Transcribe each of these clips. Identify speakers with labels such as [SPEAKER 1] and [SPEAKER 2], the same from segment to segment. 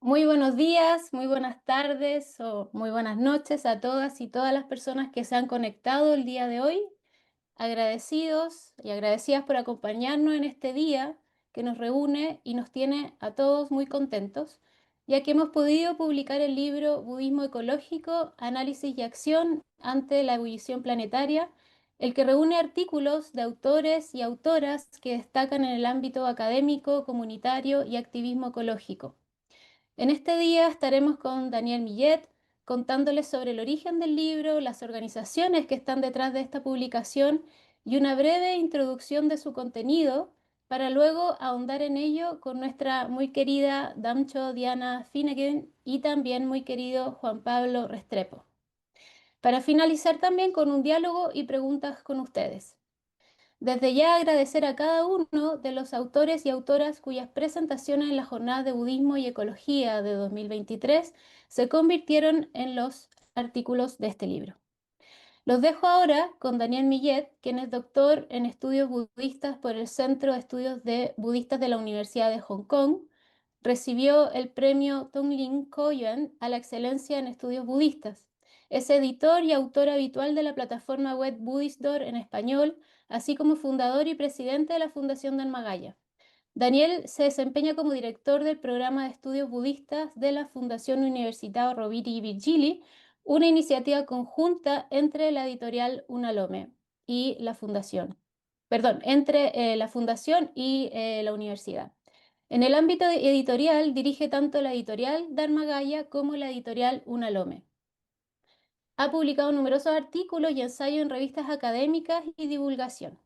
[SPEAKER 1] Muy buenos días, muy buenas tardes o muy buenas noches a todas y todas las personas que se han conectado el día de hoy. Agradecidos y agradecidas por acompañarnos en este día que nos reúne y nos tiene a todos muy contentos, ya que hemos podido publicar el libro Budismo Ecológico, Análisis y Acción ante la Ebullición Planetaria, el que reúne artículos de autores y autoras que destacan en el ámbito académico, comunitario y activismo ecológico. En este día estaremos con Daniel Millet contándoles sobre el origen del libro, las organizaciones que están detrás de esta publicación y una breve introducción de su contenido para luego ahondar en ello con nuestra muy querida Damcho Diana Finnegan y también muy querido Juan Pablo Restrepo. Para finalizar también con un diálogo y preguntas con ustedes. Desde ya agradecer a cada uno de los autores y autoras cuyas presentaciones en la Jornada de Budismo y Ecología de 2023 se convirtieron en los artículos de este libro. Los dejo ahora con Daniel Millet, quien es doctor en estudios budistas por el Centro de Estudios de Budistas de la Universidad de Hong Kong. Recibió el premio Tongling Koyuan a la excelencia en estudios budistas. Es editor y autor habitual de la plataforma web Buddhistdoor en español, así como fundador y presidente de la Fundación Dharma-Gaya. Daniel se desempeña como director del programa de estudios budistas de la Fundación Universitaria Rovira i Virgili, una iniciativa conjunta entre la editorial Unalome y la fundación. Perdón, entre la fundación y la universidad. En el ámbito editorial dirige tanto la editorial Dharma-Gaya como la editorial Unalome. Ha publicado numerosos artículos y ensayos en revistas académicas y divulgación.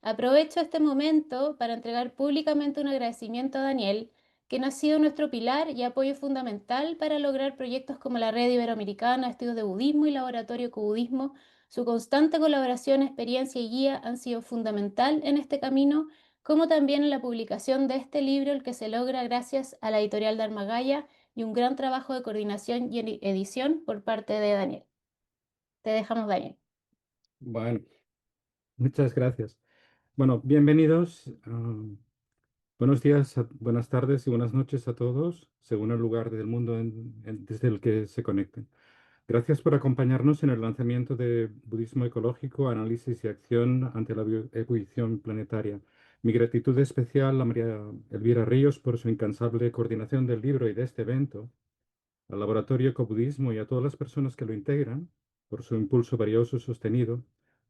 [SPEAKER 1] Aprovecho este momento para entregar públicamente un agradecimiento a Daniel, quien ha sido nuestro pilar y apoyo fundamental para lograr proyectos como la Red Iberoamericana de Estudios de Budismo y Laboratorio Ecobudismo. Su constante colaboración, experiencia y guía han sido fundamental en este camino, como también en la publicación de este libro, el que se logra gracias a la editorial Dharma-Gaya y un gran trabajo de coordinación y edición por parte de Daniel. Te dejamos, Daniel.
[SPEAKER 2] Bueno, muchas gracias. Bueno, bienvenidos. Buenos días, buenas tardes y buenas noches a todos, según el lugar del mundo desde el que se conecten. Gracias por acompañarnos en el lanzamiento de Budismo Ecológico, Análisis y Acción ante la Ebullición Planetaria. Mi gratitud especial a María Elvira Ríos por su incansable coordinación del libro y de este evento, al Laboratorio Ecobudismo y a todas las personas que lo integran por su impulso valioso y sostenido,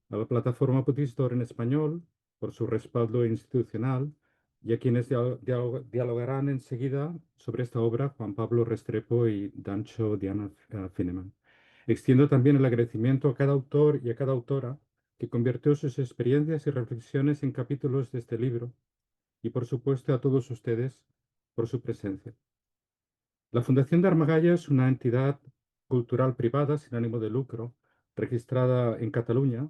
[SPEAKER 2] a la plataforma Buddhistdoor en español por su respaldo institucional y a quienes dialogarán enseguida sobre esta obra, Juan Pablo Restrepo y Dancho Diana Fineman. Extiendo también el agradecimiento a cada autor y a cada autora que convirtió sus experiencias y reflexiones en capítulos de este libro y, por supuesto, a todos ustedes por su presencia. La Fundación Dharma-Gaya es una entidad cultural privada sin ánimo de lucro, registrada en Cataluña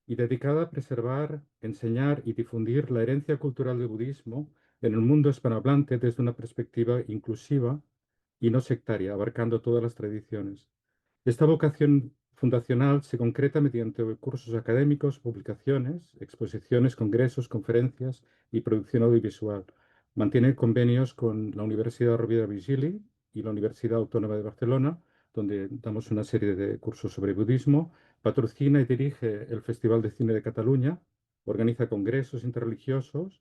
[SPEAKER 2] y dedicada a preservar, enseñar y difundir la herencia cultural del budismo en el mundo hispanohablante desde una perspectiva inclusiva y no sectaria, abarcando todas las tradiciones. Esta vocación fundacional se concreta mediante cursos académicos, publicaciones, exposiciones, congresos, conferencias y producción audiovisual. Mantiene convenios con la Universidad Rovira i Virgili y la Universidad Autónoma de Barcelona, donde damos una serie de cursos sobre budismo. Patrocina y dirige el Festival de Cine de Cataluña, organiza congresos interreligiosos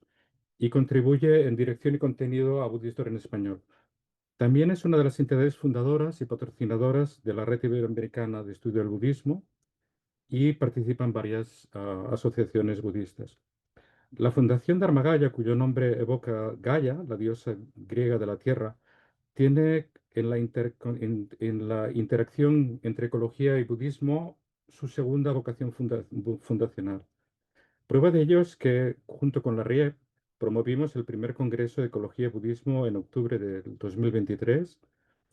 [SPEAKER 2] y contribuye en dirección y contenido a Buddhistdoor en español. También es una de las entidades fundadoras y patrocinadoras de la Red Iberoamericana de Estudio del Budismo y participa en varias asociaciones budistas. La Fundación Dharma-Gaya, cuyo nombre evoca Gaia, la diosa griega de la tierra, tiene en la interacción entre ecología y budismo su segunda vocación fundacional. Prueba de ello es que, junto con la RIEP, promovimos el primer Congreso de Ecología y Budismo en octubre del 2023,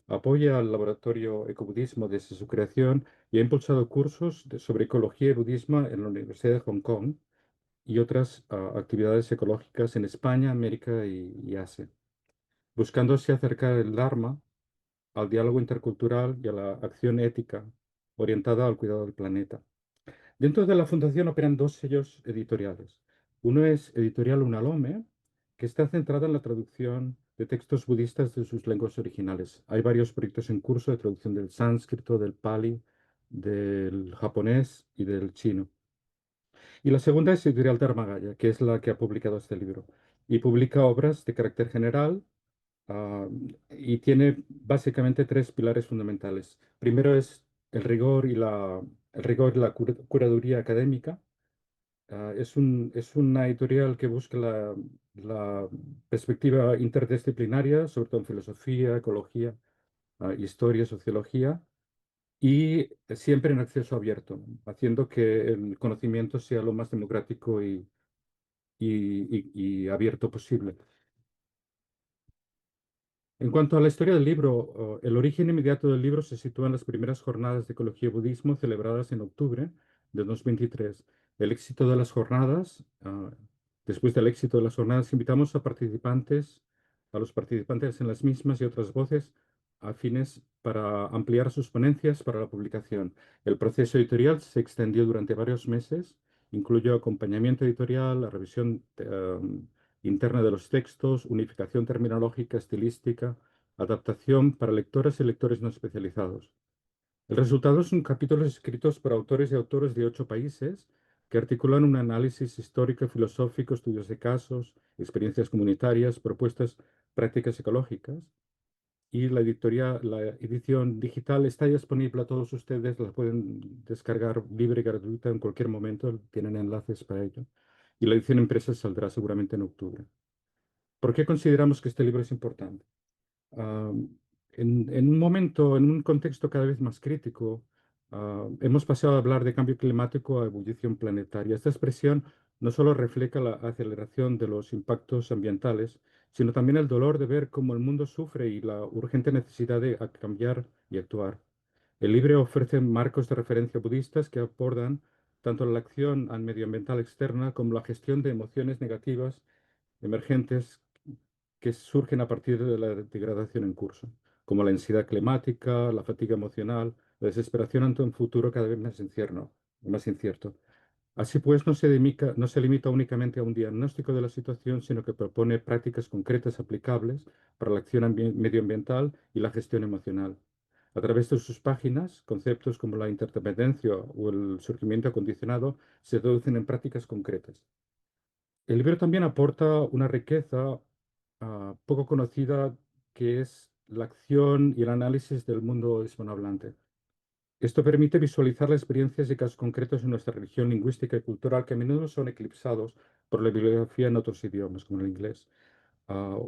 [SPEAKER 2] apoya al Laboratorio Ecobudismo desde su creación y ha impulsado cursos sobre ecología y budismo en la Universidad de Hong Kong y otras actividades ecológicas en España, América y Asia, buscando así acercar el Dharma al diálogo intercultural y a la acción ética orientada al cuidado del planeta. Dentro de la fundación operan dos sellos editoriales. Uno es Editorial Unalome, que está centrada en la traducción de textos budistas de sus lenguas originales. Hay varios proyectos en curso de traducción del sánscrito, del pali, del japonés y del chino. Y la segunda es Editorial Dharmagaya, que es la que ha publicado este libro. Y publica obras de carácter general, ah, y tiene básicamente tres pilares fundamentales. Primero es el rigor y la curaduría académica. Es una editorial que busca la perspectiva interdisciplinaria, sobre todo en filosofía, ecología, historia, sociología, y siempre en acceso abierto, haciendo que el conocimiento sea lo más democrático y abierto posible. En cuanto a la historia del libro, el origen inmediato del libro se sitúa en las primeras jornadas de ecología y budismo celebradas en octubre de 2023. El éxito de las jornadas, después del éxito de las jornadas, invitamos a los participantes en las mismas y otras voces afines para ampliar sus ponencias para la publicación. El proceso editorial se extendió durante varios meses, incluyó acompañamiento editorial, la revisión interna de los textos, unificación terminológica, estilística, adaptación para lectoras y lectores no especializados. El resultado son capítulos escritos por autores y autores de 8 países que articulan un análisis histórico y filosófico, estudios de casos, experiencias comunitarias, propuestas prácticas ecológicas. Y la edición digital está disponible a todos ustedes, la pueden descargar libre y gratuita en cualquier momento, tienen enlaces para ello. Y la edición impresa saldrá seguramente en octubre. ¿Por qué consideramos que este libro es importante? Ah, en un momento, en un contexto cada vez más crítico, hemos pasado a hablar de cambio climático a ebullición planetaria. Esta expresión no solo refleja la aceleración de los impactos ambientales, sino también el dolor de ver cómo el mundo sufre y la urgente necesidad de cambiar y actuar. El libro ofrece marcos de referencia budistas que abordan tanto la acción medioambiental externa como la gestión de emociones negativas emergentes que surgen a partir de la degradación en curso, como la ansiedad climática, la fatiga emocional, la desesperación ante un futuro cada vez más incierto. Así pues, no se limita únicamente a un diagnóstico de la situación, sino que propone prácticas concretas aplicables para la acción medioambiental y la gestión emocional. A través de sus páginas, conceptos como la interdependencia o el surgimiento acondicionado se traducen en prácticas concretas. El libro también aporta una riqueza poco conocida, que es la acción y el análisis del mundo hispanohablante. Esto permite visualizar las experiencias y casos concretos en nuestra religión lingüística y cultural, que a menudo son eclipsados por la bibliografía en otros idiomas, como el inglés, ah,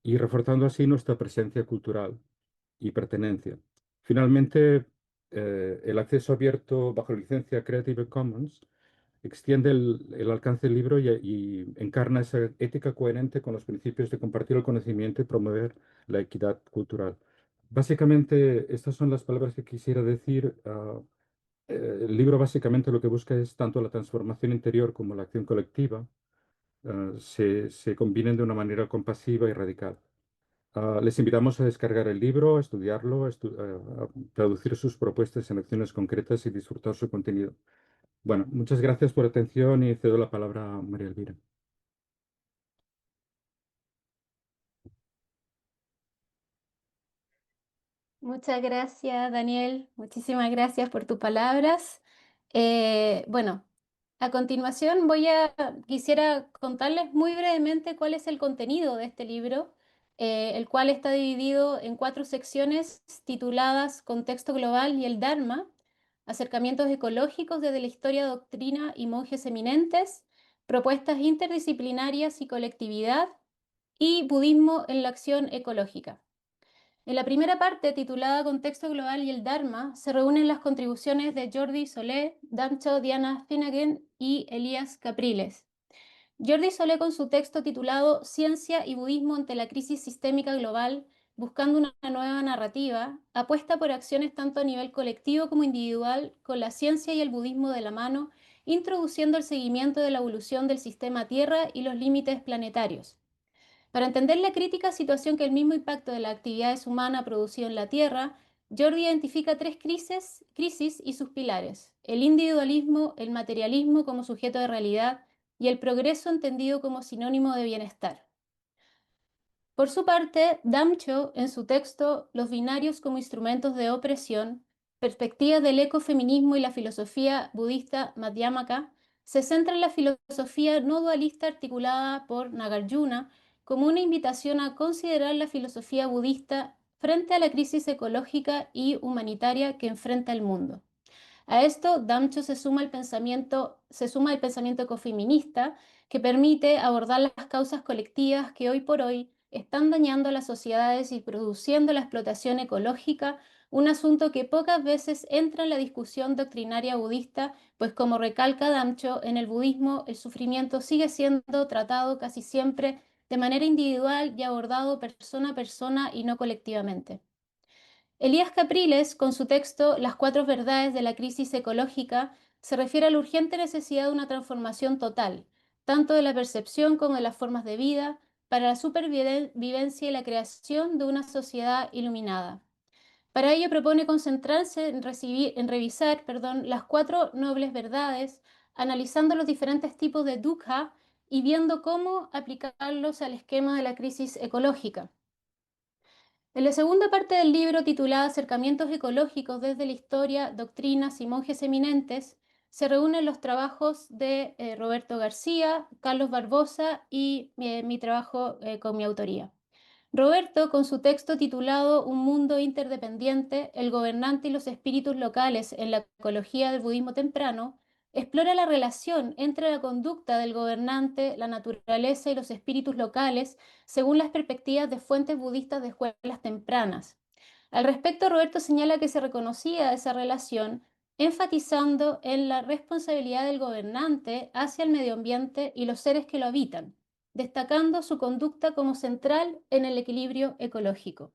[SPEAKER 2] y reforzando así nuestra presencia cultural y pertenencia. Finalmente, el acceso abierto bajo licencia Creative Commons extiende el alcance del libro y encarna esa ética coherente con los principios de compartir el conocimiento y promover la equidad cultural. Básicamente, estas son las palabras que quisiera decir. El libro básicamente lo que busca es tanto la transformación interior como la acción colectiva, se combinen de una manera compasiva y radical. Les invitamos a descargar el libro, a estudiarlo, a traducir sus propuestas en acciones concretas y disfrutar su contenido. Bueno, muchas gracias por la atención y cedo la palabra a María Elvira.
[SPEAKER 1] Muchas gracias, Daniel. Muchísimas gracias por tus palabras. Bueno, a continuación quisiera contarles muy brevemente cuál es el contenido de este libro, el cual está dividido en 4 secciones tituladas Contexto Global y el Dharma, acercamientos ecológicos desde la historia, doctrina y monjes eminentes, propuestas interdisciplinarias y colectividad, y budismo en la acción ecológica. En la primera parte, titulada Contexto Global y el Dharma, se reúnen las contribuciones de Jordi Solé, Dancho Diana Finnegan y Elías Capriles. Jordi Solé, con su texto titulado Ciencia y Budismo ante la crisis sistémica global, buscando una nueva narrativa, apuesta por acciones tanto a nivel colectivo como individual, con la ciencia y el budismo de la mano, introduciendo el seguimiento de la evolución del sistema Tierra y los límites planetarios. Para entender la crítica situación que el mismo impacto de las actividades humanas ha producido en la Tierra, Jordi identifica 3 crisis y sus pilares: el individualismo, el materialismo como sujeto de realidad y el progreso entendido como sinónimo de bienestar. Por su parte, Damcho, en su texto Los binarios como instrumentos de opresión, perspectivas del ecofeminismo y la filosofía budista Madhyamaka, se centra en la filosofía no dualista articulada por Nagarjuna como una invitación a considerar la filosofía budista frente a la crisis ecológica y humanitaria que enfrenta el mundo. A esto, Damcho se suma el pensamiento ecofeminista que permite abordar las causas colectivas que hoy por hoy están dañando a las sociedades y produciendo la explotación ecológica, un asunto que pocas veces entra en la discusión doctrinaria budista, pues como recalca Damcho, en el budismo el sufrimiento sigue siendo tratado casi siempre de manera individual y abordado persona a persona y no colectivamente. Elías Capriles, con su texto Las cuatro verdades de la crisis ecológica, se refiere a la urgente necesidad de una transformación total, tanto de la percepción como de las formas de vida, para la supervivencia y la creación de una sociedad iluminada. Para ello propone concentrarse en revisar, las cuatro nobles verdades, analizando los diferentes tipos de dukkha y viendo cómo aplicarlos al esquema de la crisis ecológica. En la segunda parte del libro, titulada Acercamientos ecológicos desde la historia, doctrinas y monjes eminentes, se reúnen los trabajos de Roberto García, Carlos Barbosa y mi trabajo con mi autoría. Roberto, con su texto titulado Un mundo interdependiente, el gobernante y los espíritus locales en la ecología del budismo temprano, explora la relación entre la conducta del gobernante, la naturaleza y los espíritus locales según las perspectivas de fuentes budistas de escuelas tempranas. Al respecto, Roberto señala que se reconocía esa relación enfatizando en la responsabilidad del gobernante hacia el medio ambiente y los seres que lo habitan, destacando su conducta como central en el equilibrio ecológico.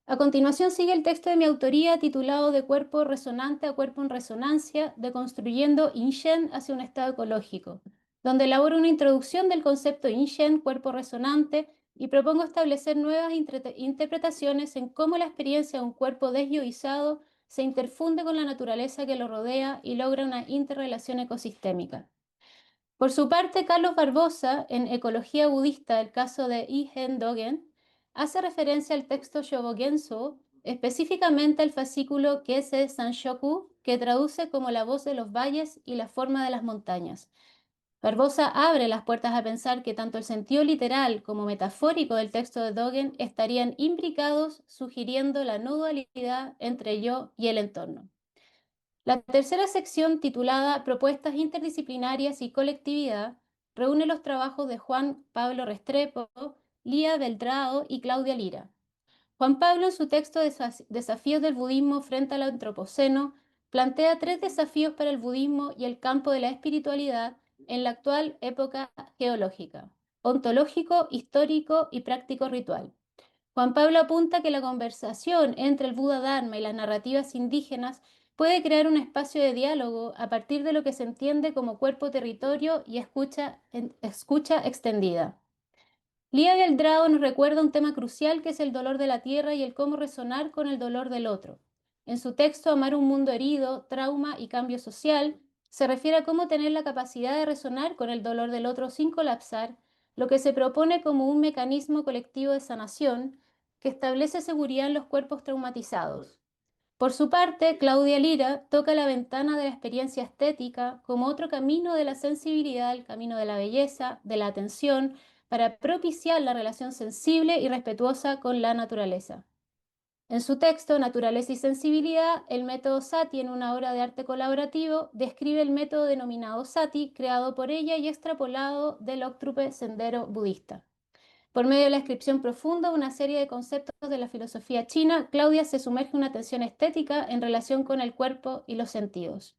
[SPEAKER 1] A continuación sigue el texto de mi autoría titulado De cuerpo resonante a cuerpo en resonancia, deconstruyendo InShen hacia un estado ecológico, donde elaboro una introducción del concepto InShen, cuerpo resonante, y propongo establecer nuevas interpretaciones en cómo la experiencia de un cuerpo desyoizado se interfunde con la naturaleza que lo rodea y logra una interrelación ecosistémica. Por su parte, Carlos Barbosa, en Ecología Budista, el caso de I-Hen Dogen, hace referencia al texto Shobogenzo, específicamente al fascículo Kese Sanshoku, que traduce como la voz de los valles y la forma de las montañas. Barbosa abre las puertas a pensar que tanto el sentido literal como metafórico del texto de Dogen estarían imbricados, sugiriendo la no dualidad entre yo y el entorno. La tercera sección, titulada Propuestas interdisciplinarias y colectividad, reúne los trabajos de Juan Pablo Restrepo, Lía Beltrao y Claudia Lira. Juan Pablo, en su texto Desafíos del budismo frente al antropoceno, plantea tres desafíos para el budismo y el campo de la espiritualidad en la actual época geológica: ontológico, histórico y práctico ritual. Juan Pablo apunta que la conversación entre el Buda Dharma y las narrativas indígenas puede crear un espacio de diálogo a partir de lo que se entiende como cuerpo-territorio y escucha extendida. Lía Beldrado nos recuerda un tema crucial que es el dolor de la tierra y el cómo resonar con el dolor del otro. En su texto Amar un mundo herido, trauma y cambio social, se refiere a cómo tener la capacidad de resonar con el dolor del otro sin colapsar, lo que se propone como un mecanismo colectivo de sanación que establece seguridad en los cuerpos traumatizados. Por su parte, Claudia Lira toca la ventana de la experiencia estética como otro camino de la sensibilidad, el camino de la belleza, de la atención, para propiciar la relación sensible y respetuosa con la naturaleza. En su texto Naturaleza y Sensibilidad, el método Sati, en una obra de arte colaborativo, describe el método denominado Sati, creado por ella y extrapolado del Octuple Sendero Budista. Por medio de la descripción profunda de una serie de conceptos de la filosofía china, Claudia se sumerge en una atención estética en relación con el cuerpo y los sentidos.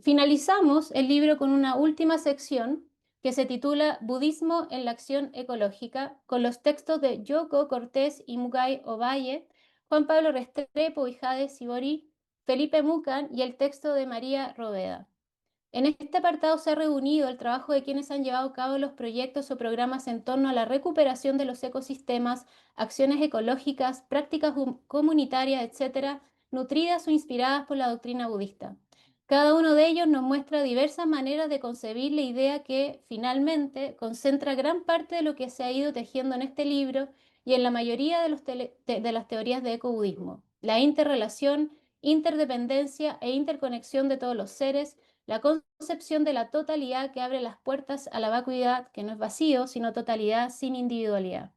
[SPEAKER 1] Finalizamos el libro con una última sección que se titula Budismo en la acción ecológica, con los textos de Yoko Cortés y Mugai Ovalle, Juan Pablo Restrepo y Jade Sibori, Felipe Mucan y el texto de María Roveda. En este apartado se ha reunido el trabajo de quienes han llevado a cabo los proyectos o programas en torno a la recuperación de los ecosistemas, acciones ecológicas, prácticas comunitarias, etcétera, nutridas o inspiradas por la doctrina budista. Cada uno de ellos nos muestra diversas maneras de concebir la idea que, finalmente, concentra gran parte de lo que se ha ido tejiendo en este libro y en la mayoría de las teorías de ecobudismo: la interrelación, interdependencia e interconexión de todos los seres, la concepción de la totalidad que abre las puertas a la vacuidad, que no es vacío, sino totalidad sin individualidad.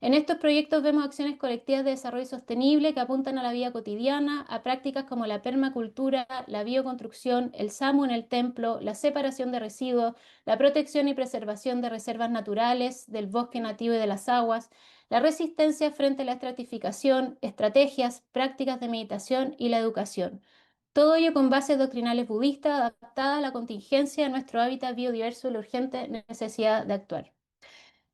[SPEAKER 1] En estos proyectos vemos acciones colectivas de desarrollo sostenible que apuntan a la vida cotidiana, a prácticas como la permacultura, la bioconstrucción, el SAMU en el templo, la separación de residuos, la protección y preservación de reservas naturales, del bosque nativo y de las aguas, la resistencia frente a la estratificación, estrategias, prácticas de meditación y la educación. Todo ello con bases doctrinales budistas adaptadas a la contingencia de nuestro hábitat biodiverso y la urgente necesidad de actuar.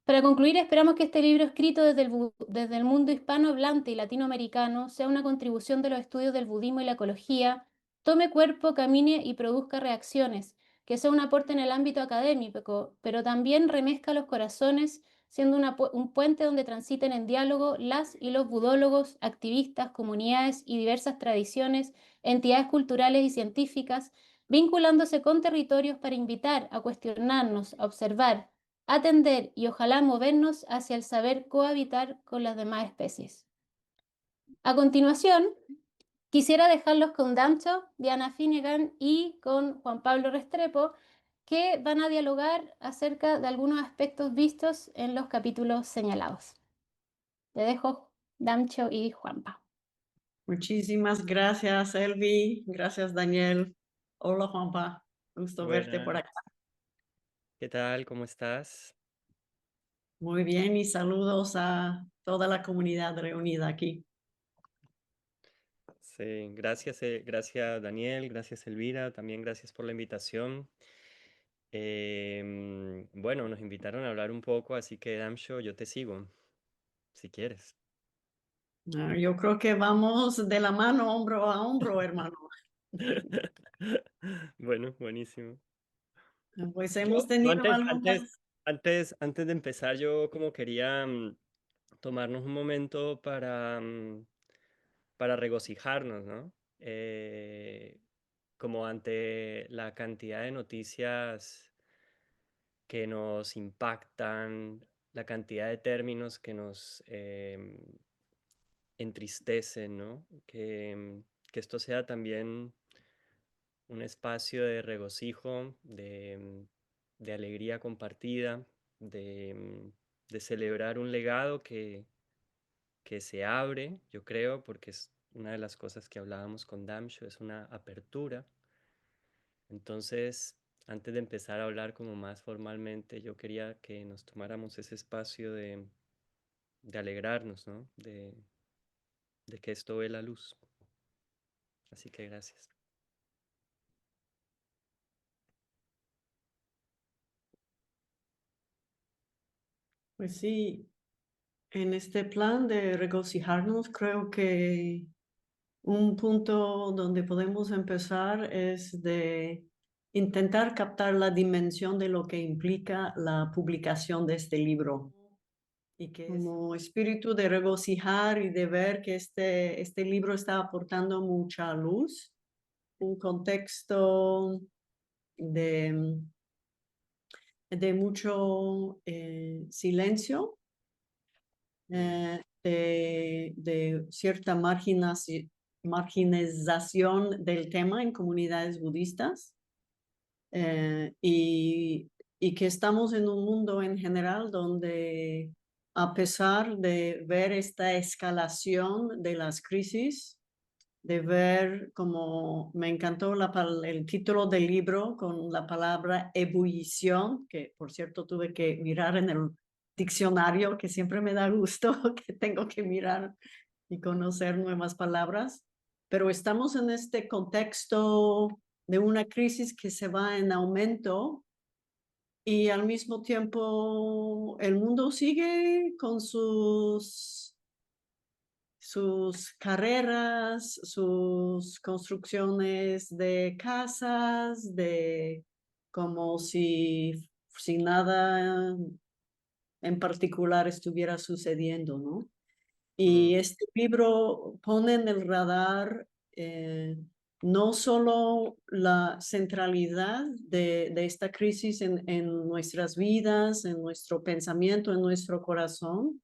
[SPEAKER 1] Para concluir, esperamos que este libro, escrito desde el mundo hispanohablante y latinoamericano, sea una contribución de los estudios del budismo y la ecología, tome cuerpo, camine y produzca reacciones, que sea un aporte en el ámbito académico, pero también remezca los corazones, siendo un puente donde transiten en diálogo las y los budólogos, activistas, comunidades y diversas tradiciones, entidades culturales y científicas, vinculándose con territorios para invitar a cuestionarnos, a observar, atender y ojalá movernos hacia el saber cohabitar con las demás especies. A continuación, quisiera dejarlos con Dancho, Diana Finnegan y con Juan Pablo Restrepo, que van a dialogar acerca de algunos aspectos vistos en los capítulos señalados. Te dejo, Dancho y Juanpa.
[SPEAKER 3] Muchísimas gracias, Elvi. Gracias, Daniel. Hola, Juanpa. Gusto verte por acá.
[SPEAKER 4] ¿Qué tal? ¿Cómo estás?
[SPEAKER 3] Muy bien, y saludos a toda la comunidad reunida aquí.
[SPEAKER 4] Sí, gracias Daniel, gracias Elvira, también gracias por la invitación. Bueno, nos invitaron a hablar un poco, así que Damsho, yo te sigo, si quieres.
[SPEAKER 3] Yo creo que vamos de la mano, hombro a hombro, hermano.
[SPEAKER 4] Bueno, buenísimo.
[SPEAKER 3] Pues hemos tenido algunas...
[SPEAKER 4] Antes de empezar, yo como quería tomarnos un momento para regocijarnos, ¿no? Como ante la cantidad de noticias que nos impactan, la cantidad de términos que nos entristecen, ¿no? Que esto sea también un espacio de regocijo, de alegría compartida, de celebrar un legado que se abre, yo creo, porque es una de las cosas que hablábamos con Damsho, es una apertura. Entonces, antes de empezar a hablar como más formalmente, yo quería que nos tomáramos ese espacio de alegrarnos, ¿no? De que esto ve la luz. Así que gracias.
[SPEAKER 3] Pues sí, en este plan de regocijarnos, creo que un punto donde podemos empezar es de intentar captar la dimensión de lo que implica la publicación de este libro. Y que como espíritu de regocijar y de ver que este libro está aportando mucha luz, un contexto de, de mucho silencio, de cierta marginización del tema en comunidades budistas, y que estamos en un mundo en general donde, a pesar de ver esta escalación de las crisis, de ver como me encantó el título del libro con la palabra ebullición, que por cierto tuve que mirar en el diccionario, que siempre me da gusto que tengo que mirar y conocer nuevas palabras, pero estamos en este contexto de una crisis que se va en aumento y al mismo tiempo el mundo sigue con sus carreras, sus construcciones de casas, como si nada en particular estuviera sucediendo, ¿no? Y este libro pone en el radar no solo la centralidad de esta crisis en nuestras vidas, en nuestro pensamiento, en nuestro corazón,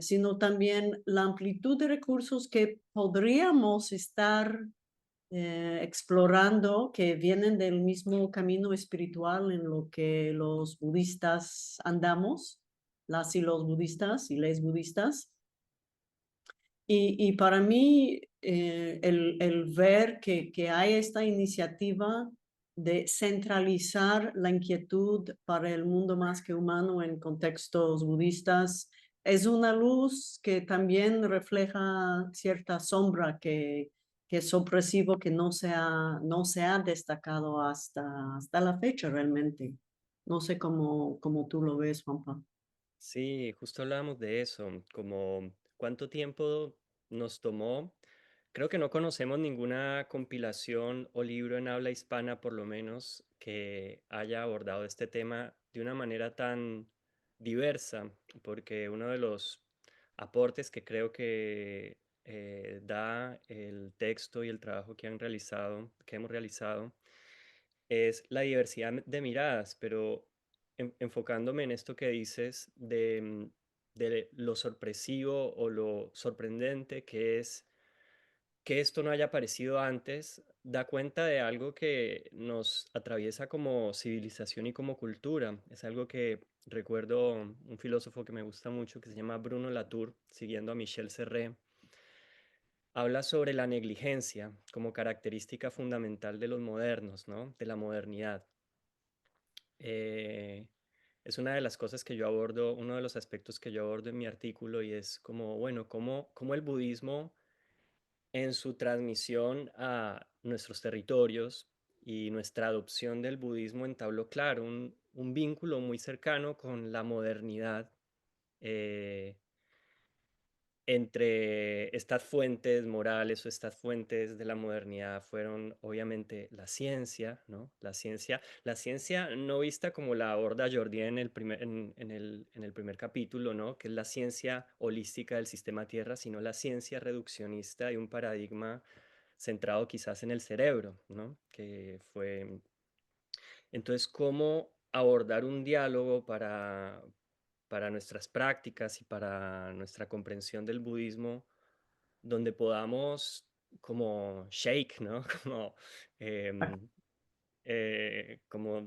[SPEAKER 3] sino también la amplitud de recursos que podríamos estar explorando, que vienen del mismo camino espiritual en lo que los budistas andamos, las y los budistas y les budistas. Y para mí, el ver que hay esta iniciativa de centralizar la inquietud para el mundo más que humano en contextos budistas es una luz que también refleja cierta sombra que es opresivo, que no se ha destacado hasta la fecha realmente. No sé cómo tú lo ves, Juanpa.
[SPEAKER 4] Sí, justo hablábamos de eso, como cuánto tiempo nos tomó. Creo que no conocemos ninguna compilación o libro en habla hispana, por lo menos, que haya abordado este tema de una manera tan diversa, porque uno de los aportes que creo que da el texto y el trabajo que que hemos realizado, es la diversidad de miradas, pero enfocándome en esto que dices de lo sorpresivo o lo sorprendente que es que esto no haya aparecido antes, da cuenta de algo que nos atraviesa como civilización y como cultura. Es algo que recuerdo un filósofo que me gusta mucho que se llama Bruno Latour, siguiendo a Michel Serret. Habla sobre la negligencia como característica fundamental de los modernos, ¿no? De la modernidad. Eh, es una de las cosas que yo abordo, uno de los aspectos que yo abordo en mi artículo y es como, bueno, cómo el budismo en su transmisión a nuestros territorios y nuestra adopción del budismo entabló, claro, un vínculo muy cercano con la modernidad. eh, Entre estas fuentes morales o estas fuentes de la modernidad fueron obviamente la ciencia, ¿no? La ciencia no vista como la Horda Jordi en el primer capítulo, ¿no? Que es la ciencia holística del sistema Tierra, sino la ciencia reduccionista de un paradigma centrado quizás en el cerebro, ¿no? Que fue entonces, ¿cómo abordar un diálogo para nuestras prácticas y para nuestra comprensión del budismo, donde podamos como shake, ¿no? Em, como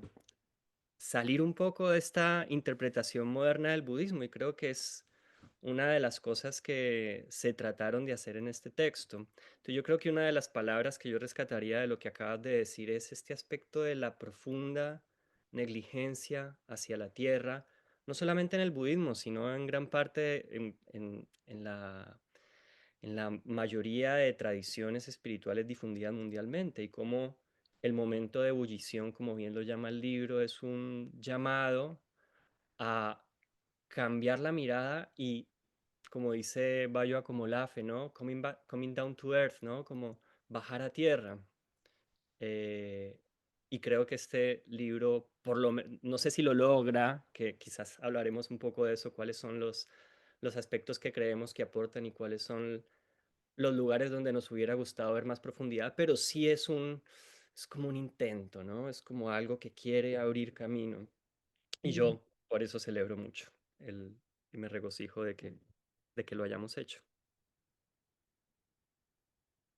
[SPEAKER 4] salir un poco de esta interpretación moderna del budismo y creo que es una de las cosas que se trataron de hacer en este texto. Entonces yo creo que una de las palabras que yo rescataría de lo que acabas de decir es este aspecto de la profunda negligencia hacia la tierra, no solamente en el budismo, sino en gran parte en la mayoría de tradiciones espirituales difundidas mundialmente y cómo el momento de ebullición, como bien lo llama el libro, es un llamado a cambiar la mirada y, como dice Bayo Akomolafe, ¿no? Coming down to earth, ¿no? Como bajar a tierra. Eh, y creo que este libro, no sé si lo logra, que quizás hablaremos un poco de eso, cuáles son los aspectos que creemos que aportan y cuáles son los lugares donde nos hubiera gustado ver más profundidad, pero sí es como un intento, ¿no? Es como algo que quiere abrir camino. Y yo por eso celebro mucho y me regocijo de que lo hayamos hecho.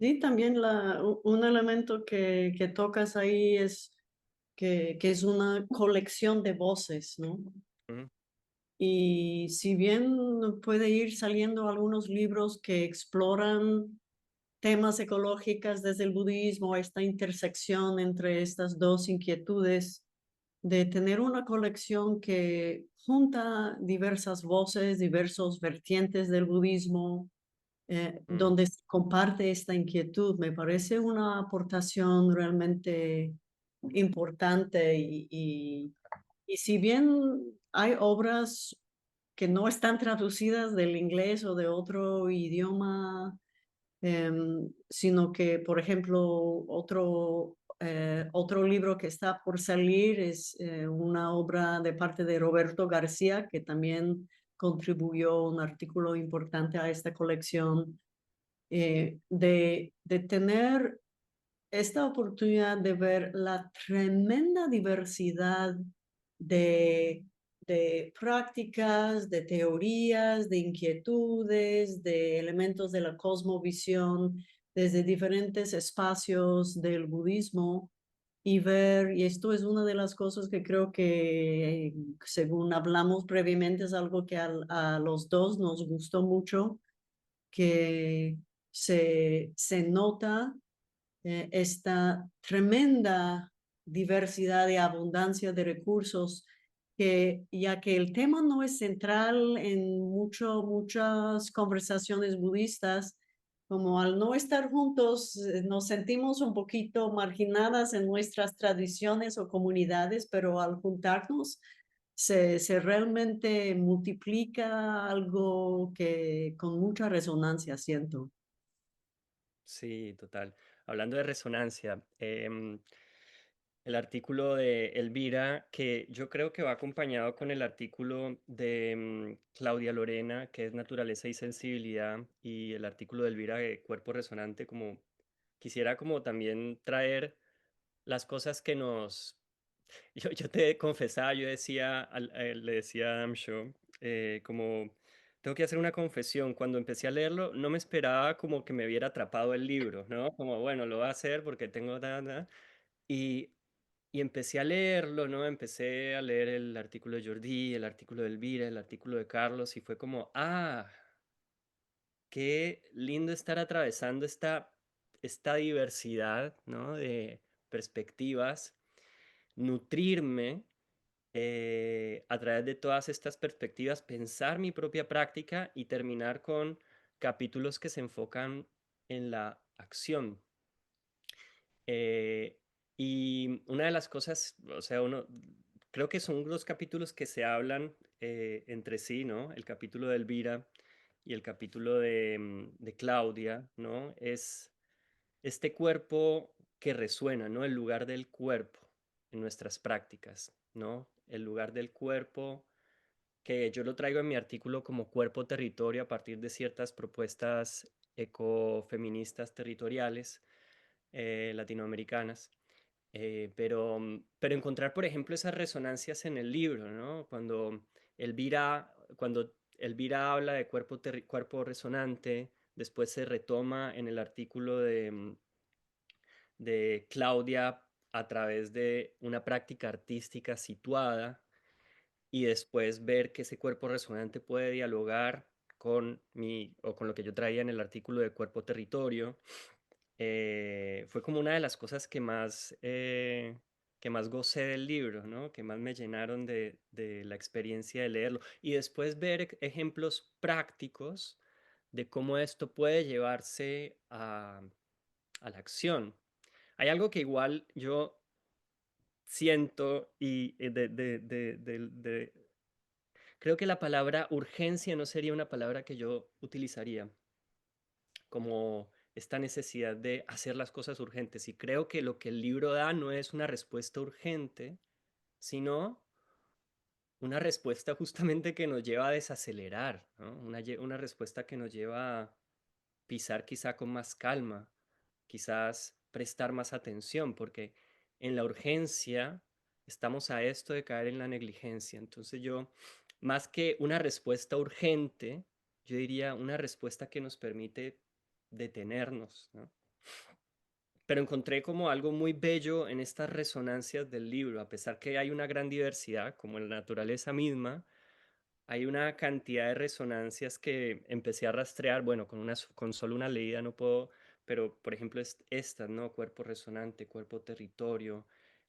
[SPEAKER 3] Sí, también un elemento que tocas ahí es que es una colección de voces, ¿no?
[SPEAKER 4] Ujú,
[SPEAKER 3] Y si bien puede ir saliendo algunos libros que exploran temas ecológicos desde el budismo, esta intersección entre estas dos inquietudes, de tener una colección que junta diversas voces, diversos vertientes del budismo,
[SPEAKER 4] mm,
[SPEAKER 3] donde se comparte esta inquietud, me parece una aportación realmente importante y si bien hay obras que no están traducidas del inglés o de otro idioma, sino que, por ejemplo, otro libro que está por salir es una obra de parte de Roberto García, que también contribuyó un artículo importante a esta colección, de tener esta oportunidad de ver la tremenda diversidad de, de prácticas, de teorías, de inquietudes, de elementos de la cosmovisión desde diferentes espacios del budismo y ver, y esto es una de las cosas que creo que, según hablamos previamente, es algo que a los dos nos gustó mucho, que se nota esta tremenda diversidad y abundancia de recursos, que ya que el tema no es central en muchas conversaciones budistas, como al no estar juntos, nos sentimos un poquito marginadas en nuestras tradiciones o comunidades, pero al juntarnos se realmente multiplica algo que con mucha resonancia siento.
[SPEAKER 4] Sí, total. Hablando de resonancia, el artículo de Elvira, que yo creo que va acompañado con el artículo de Claudia Lorena, que es Naturaleza y Sensibilidad, y el artículo de Elvira de Cuerpo Resonante, como quisiera como también traer las cosas que nos... Yo te confesaba, yo decía, le decía a Adam Shaw, como, tengo que hacer una confesión, cuando empecé a leerlo, no me esperaba como que me hubiera atrapado el libro, ¿no? Como, bueno, lo voy a hacer porque tengo... Y, y empecé a leerlo, ¿no? Empecé a leer el artículo de Jordi, el artículo de Elvira, el artículo de Carlos, y fue como, qué lindo estar atravesando esta diversidad, ¿no? De perspectivas, nutrirme a través de todas estas perspectivas, pensar mi propia práctica y terminar con capítulos que se enfocan en la acción. Eh, y una de las cosas, o sea, creo que son dos capítulos que se hablan entre sí, ¿no? El capítulo de Elvira y el capítulo de Claudia, ¿no? Es este cuerpo que resuena, ¿no? El lugar del cuerpo en nuestras prácticas, ¿no? El lugar del cuerpo que yo lo traigo en mi artículo como cuerpo territorio a partir de ciertas propuestas ecofeministas territoriales latinoamericanas. Pero encontrar, por ejemplo, esas resonancias en el libro, ¿no? Cuando Elvira habla de cuerpo resonante, después se retoma en el artículo de Claudia a través de una práctica artística situada y después ver que ese cuerpo resonante puede dialogar o con lo que yo traía en el artículo de cuerpo territorio, fue como una de las cosas que más gocé del libro, ¿no? Que más me llenaron de la experiencia de leerlo. Y después ver ejemplos prácticos de cómo esto puede llevarse a la acción. Hay algo que igual yo siento creo que la palabra urgencia no sería una palabra que yo utilizaría como esta necesidad de hacer las cosas urgentes. Y creo que lo que el libro da no es una respuesta urgente, sino una respuesta justamente que nos lleva a desacelerar, ¿no? Una respuesta que nos lleva a pisar quizá con más calma, quizás prestar más atención, porque en la urgencia estamos a esto de caer en la negligencia. Entonces yo, más que una respuesta urgente, yo diría una respuesta que nos permite detenernos, ¿no? Pero encontré como algo muy bello en estas resonancias del libro, a pesar que hay una gran diversidad, como en la naturaleza misma, hay una cantidad de resonancias que empecé a rastrear, bueno, con solo una leída no puedo, pero por ejemplo estas, ¿no? Cuerpo resonante, cuerpo territorio,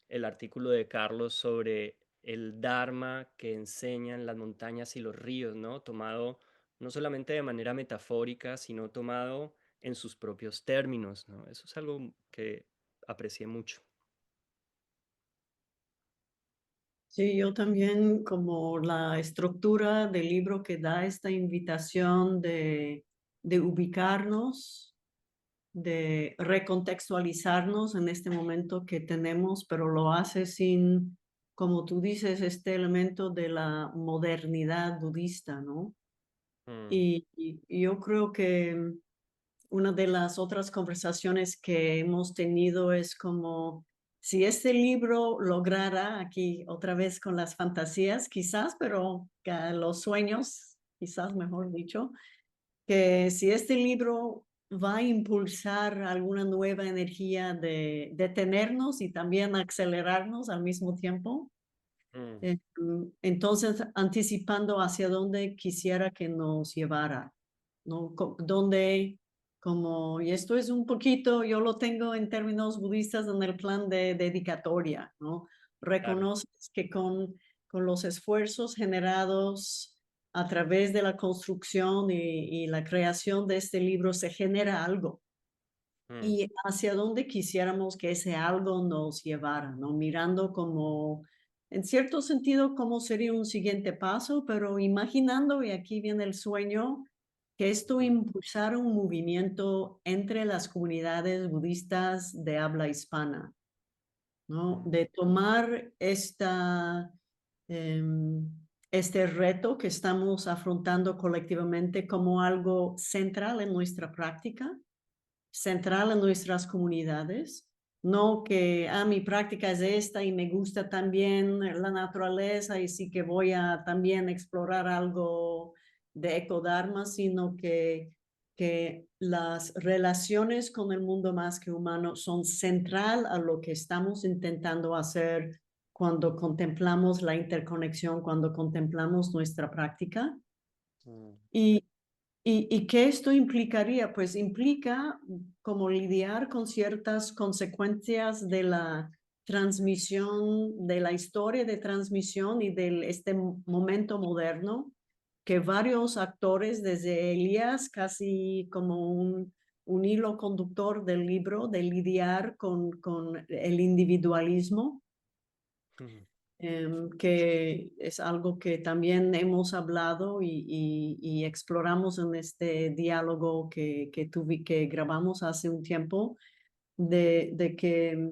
[SPEAKER 4] el artículo de Carlos sobre el Dharma que enseñan las montañas y los ríos, ¿no? Tomado no solamente de manera metafórica, sino tomado en sus propios términos, ¿no? Eso es algo que aprecié mucho.
[SPEAKER 3] Sí, yo también como la estructura del libro que da esta invitación de ubicarnos, de recontextualizarnos en este momento que tenemos, pero lo hace sin, como tú dices, este elemento de la modernidad budista, ¿no?
[SPEAKER 4] Mm,
[SPEAKER 3] Y yo creo que una de las otras conversaciones que hemos tenido es como si este libro lograra, aquí otra vez con las fantasías quizás, pero los sueños, quizás mejor dicho, que si este libro va a impulsar alguna nueva energía de detenernos y también acelerarnos al mismo tiempo.
[SPEAKER 4] Mm,
[SPEAKER 3] Entonces, anticipando hacia dónde quisiera que nos llevara, ¿no? Donde, como, y esto es un poquito, yo lo tengo en términos budistas en el plan de dedicatoria, ¿no?
[SPEAKER 4] claro.
[SPEAKER 3] Reconoces que con los esfuerzos generados a través de la construcción y la creación de este libro se genera algo.
[SPEAKER 4] Mm,
[SPEAKER 3] Y hacia dónde quisiéramos que ese algo nos llevara, ¿no? Mirando como, en cierto sentido, cómo sería un siguiente paso, pero imaginando, y aquí viene el sueño, que esto
[SPEAKER 4] mm,
[SPEAKER 3] impulsara un movimiento entre las comunidades budistas de habla hispana, ¿no?
[SPEAKER 4] mm,
[SPEAKER 3] De tomar em, este reto que estamos afrontando colectivamente como algo central en nuestra práctica, central en nuestras comunidades, no que, mi práctica es esta y me gusta también la naturaleza y sí que voy a también explorar algo de ecodharma, sino que las relaciones con el mundo más que humano son central a lo que estamos intentando hacer cuando contemplamos la interconexión, cuando contemplamos nuestra práctica.
[SPEAKER 4] mm,
[SPEAKER 3] Y ¿Y qué esto implicaría? Pues implica como lidiar con ciertas consecuencias de la transmisión, de la historia de transmisión y de este momento moderno, que varios actores, desde Elías, casi como un hilo conductor del libro, de lidiar con el individualismo,
[SPEAKER 4] mm.
[SPEAKER 3] que es algo que también hemos hablado y exploramos en este diálogo que grabamos hace un tiempo, de que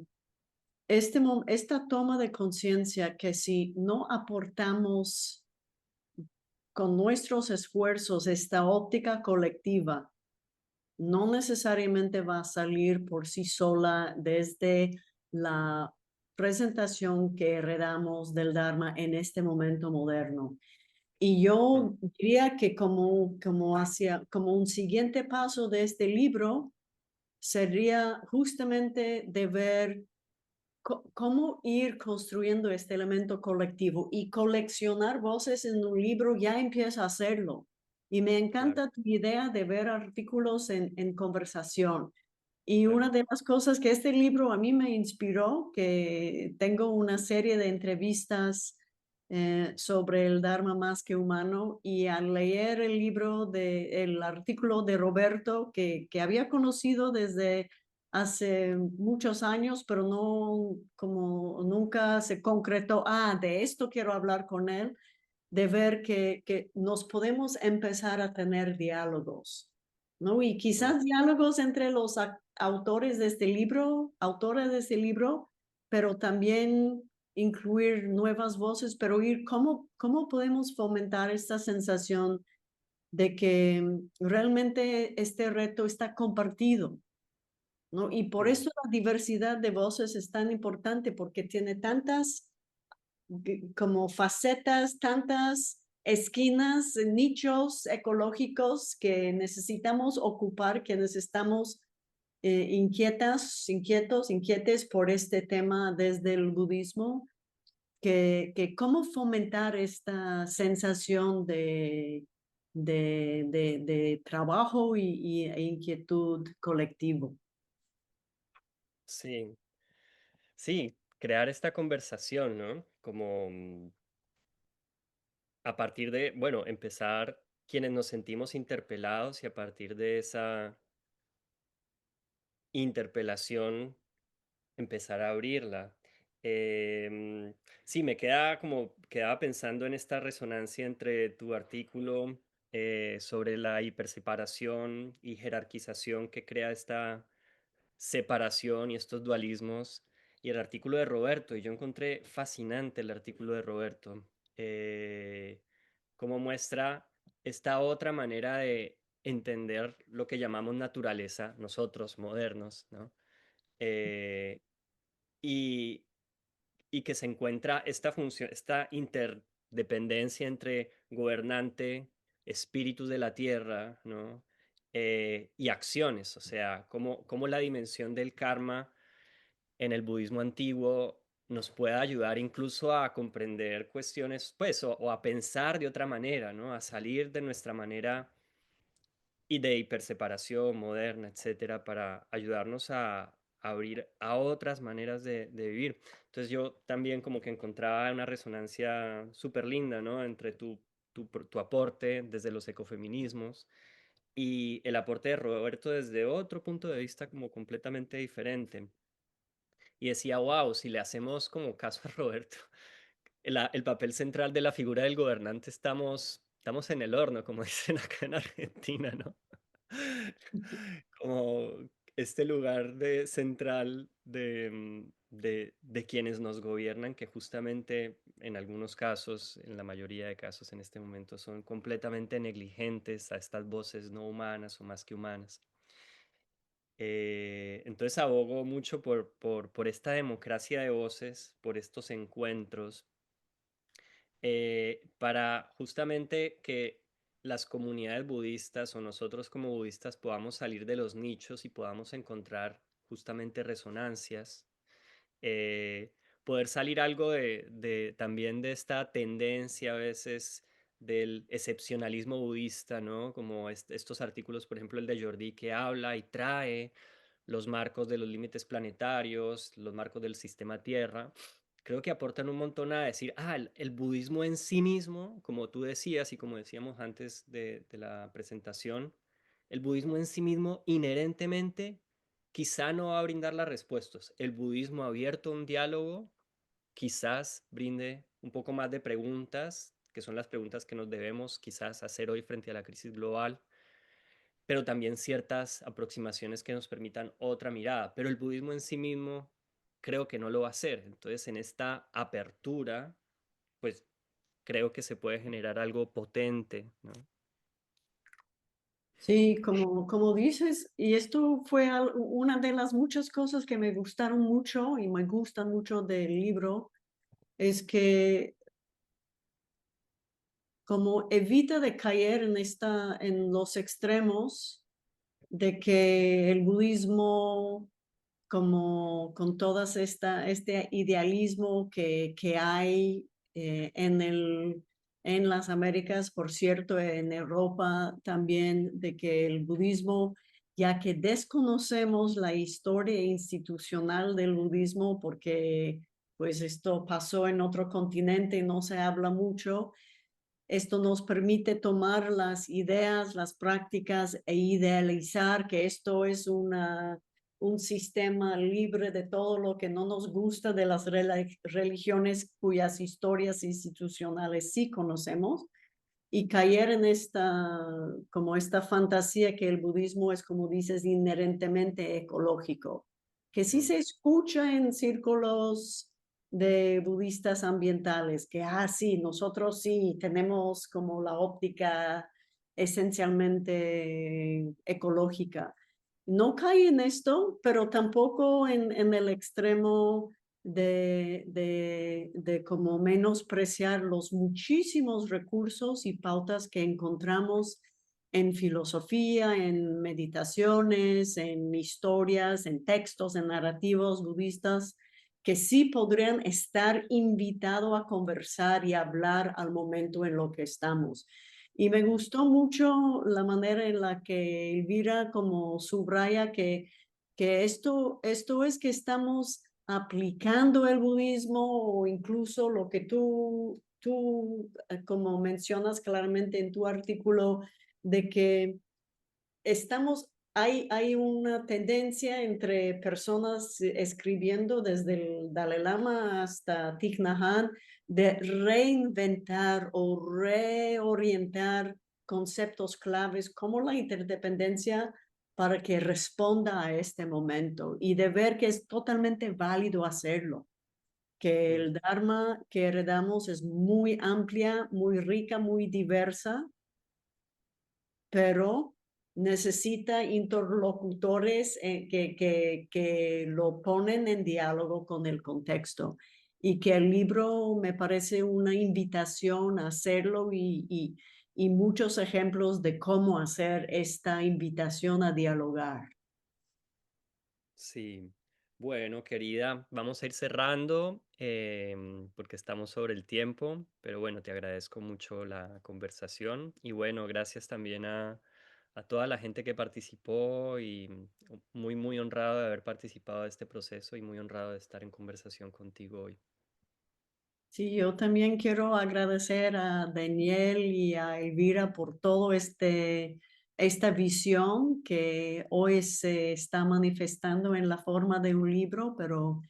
[SPEAKER 3] esta toma de conciencia que si no aportamos con nuestros esfuerzos esta óptica colectiva, no necesariamente va a salir por sí sola desde la presentación que heredamos del Dharma en este momento moderno. Y
[SPEAKER 4] Mm,
[SPEAKER 3] yo diría que como un siguiente paso de este libro sería justamente de ver cómo ir construyendo este elemento colectivo, y coleccionar voces en un libro ya empieza a hacerlo. Y me
[SPEAKER 4] claro,
[SPEAKER 3] encanta tu idea de ver artículos en conversación. Y
[SPEAKER 4] claro.
[SPEAKER 3] una de las cosas que este libro a mí me inspiró, que tengo una serie de entrevistas sobre el Dharma más que humano, y al leer el artículo de Roberto, que había conocido desde hace muchos años, pero no, como nunca se concretó, de esto quiero hablar con él, de ver que nos podemos empezar a tener diálogos, ¿no? Y
[SPEAKER 4] Mm,
[SPEAKER 3] quizás diálogos entre los autores de este libro, autores de este libro, pero también incluir nuevas voces, pero cómo podemos fomentar esta sensación de que realmente este reto está compartido, ¿no? Y por
[SPEAKER 4] mm,
[SPEAKER 3] eso la diversidad de voces es tan importante, porque tiene tantas como facetas, tantas esquinas, nichos ecológicos que necesitamos ocupar, que necesitamos inquietes por este tema desde el budismo, que cómo fomentar esta sensación de trabajo e inquietud colectivo.
[SPEAKER 4] sí, sí, crear esta conversación, ¿no? Como a partir de, bueno, empezar quienes nos sentimos interpelados y a partir de esa interpelación empezar a abrirla. Em, sí, quedaba pensando en esta resonancia entre tu artículo sobre la hiperseparación y jerarquización que crea esta separación y estos dualismos, y el artículo de Roberto. Y yo encontré fascinante el artículo de Roberto, cómo muestra esta otra manera de entender lo que llamamos naturaleza, nosotros modernos, ¿no? Eh, y, y que se encuentra esta función, esta interdependencia entre gobernante, espíritus de la tierra, ¿no? Y acciones, o sea, cómo la dimensión del karma en el budismo antiguo nos puede ayudar incluso a comprender cuestiones, pues, o a pensar de otra manera, ¿no? A salir de nuestra manera y de hiperseparación moderna, etcétera, para ayudarnos a abrir a otras maneras de vivir. Entonces yo también como que encontraba una resonancia súper linda, ¿no? Entre tu aporte desde los ecofeminismos y el aporte de Roberto desde otro punto de vista como completamente diferente. Y decía, wow, si le hacemos como caso a Roberto, el papel central de la figura del gobernante estamos en el horno, como dicen acá en Argentina, ¿no? Como este lugar central de quienes nos gobiernan, que justamente en algunos casos, en la mayoría de casos en este momento, son completamente negligentes a estas voces no humanas o más que humanas. Entonces abogo mucho por esta democracia de voces, por estos encuentros, para justamente que las comunidades budistas o nosotros como budistas podamos salir de los nichos y podamos encontrar justamente resonancias, eh, poder salir algo también de esta tendencia a veces del excepcionalismo budista, ¿no? Como estos artículos, por ejemplo, el de Jordi, que habla y trae los marcos de los límites planetarios, los marcos del sistema Tierra, creo que aportan un montón a decir, el budismo en sí mismo, como tú decías y como decíamos antes de la presentación, el budismo en sí mismo inherentemente quizá no va a brindar las respuestas. El budismo abierto a un diálogo quizás brinde un poco más de preguntas, que son las preguntas que nos debemos quizás hacer hoy frente a la crisis global, pero también ciertas aproximaciones que nos permitan otra mirada. Pero el budismo en sí mismo creo que no lo va a hacer. Entonces, en esta apertura, pues creo que se puede generar algo potente, ¿no?
[SPEAKER 3] Sí, como dices, y esto fue una de las muchas cosas que me gustaron mucho y me gustan mucho del libro, es que como evita de caer en los extremos de que el budismo, como con todas este idealismo que hay en las Américas, por cierto, en Europa también, de que el budismo, ya que desconocemos la historia institucional del budismo, porque pues esto pasó en otro continente y no se habla mucho, esto nos permite tomar las ideas, las prácticas e idealizar que esto es un sistema libre de todo lo que no nos gusta de las religiones cuyas historias institucionales sí conocemos y caer en como esta fantasía que el budismo es, como dices, inherentemente ecológico, que sí se escucha en círculos de budistas ambientales, que, sí, nosotros sí tenemos como la óptica esencialmente ecológica. No cae en esto, pero tampoco en el extremo de como menospreciar los muchísimos recursos y pautas que encontramos en filosofía, en meditaciones, en historias, en textos, en narrativos budistas, que sí podrían estar invitados a conversar y hablar al momento en lo que estamos. Y me gustó mucho la manera en la que Elvira como subraya que esto es que estamos aplicando el budismo o incluso lo que tú como mencionas claramente en tu artículo, de que hay una tendencia entre personas escribiendo desde el Dalai Lama hasta Thich Nhat Hanh de reinventar o reorientar conceptos claves como la interdependencia para que responda a este momento y de ver que es totalmente válido hacerlo, que el Dharma que heredamos es muy amplia, muy rica, muy diversa, pero necesita interlocutores que lo ponen en diálogo con el contexto y que el libro me parece una invitación a hacerlo y muchos ejemplos de cómo hacer esta invitación a dialogar.
[SPEAKER 4] Sí, bueno, querida, vamos a ir cerrando porque estamos sobre el tiempo, pero bueno, te agradezco mucho la conversación y bueno, gracias también a toda la gente que participó y muy, muy honrado de haber participado de este proceso y muy honrado de estar en conversación contigo hoy.
[SPEAKER 3] Sí, yo también quiero agradecer a Daniel y a Elvira por todo esta visión que hoy se está manifestando en la forma de un libro, pero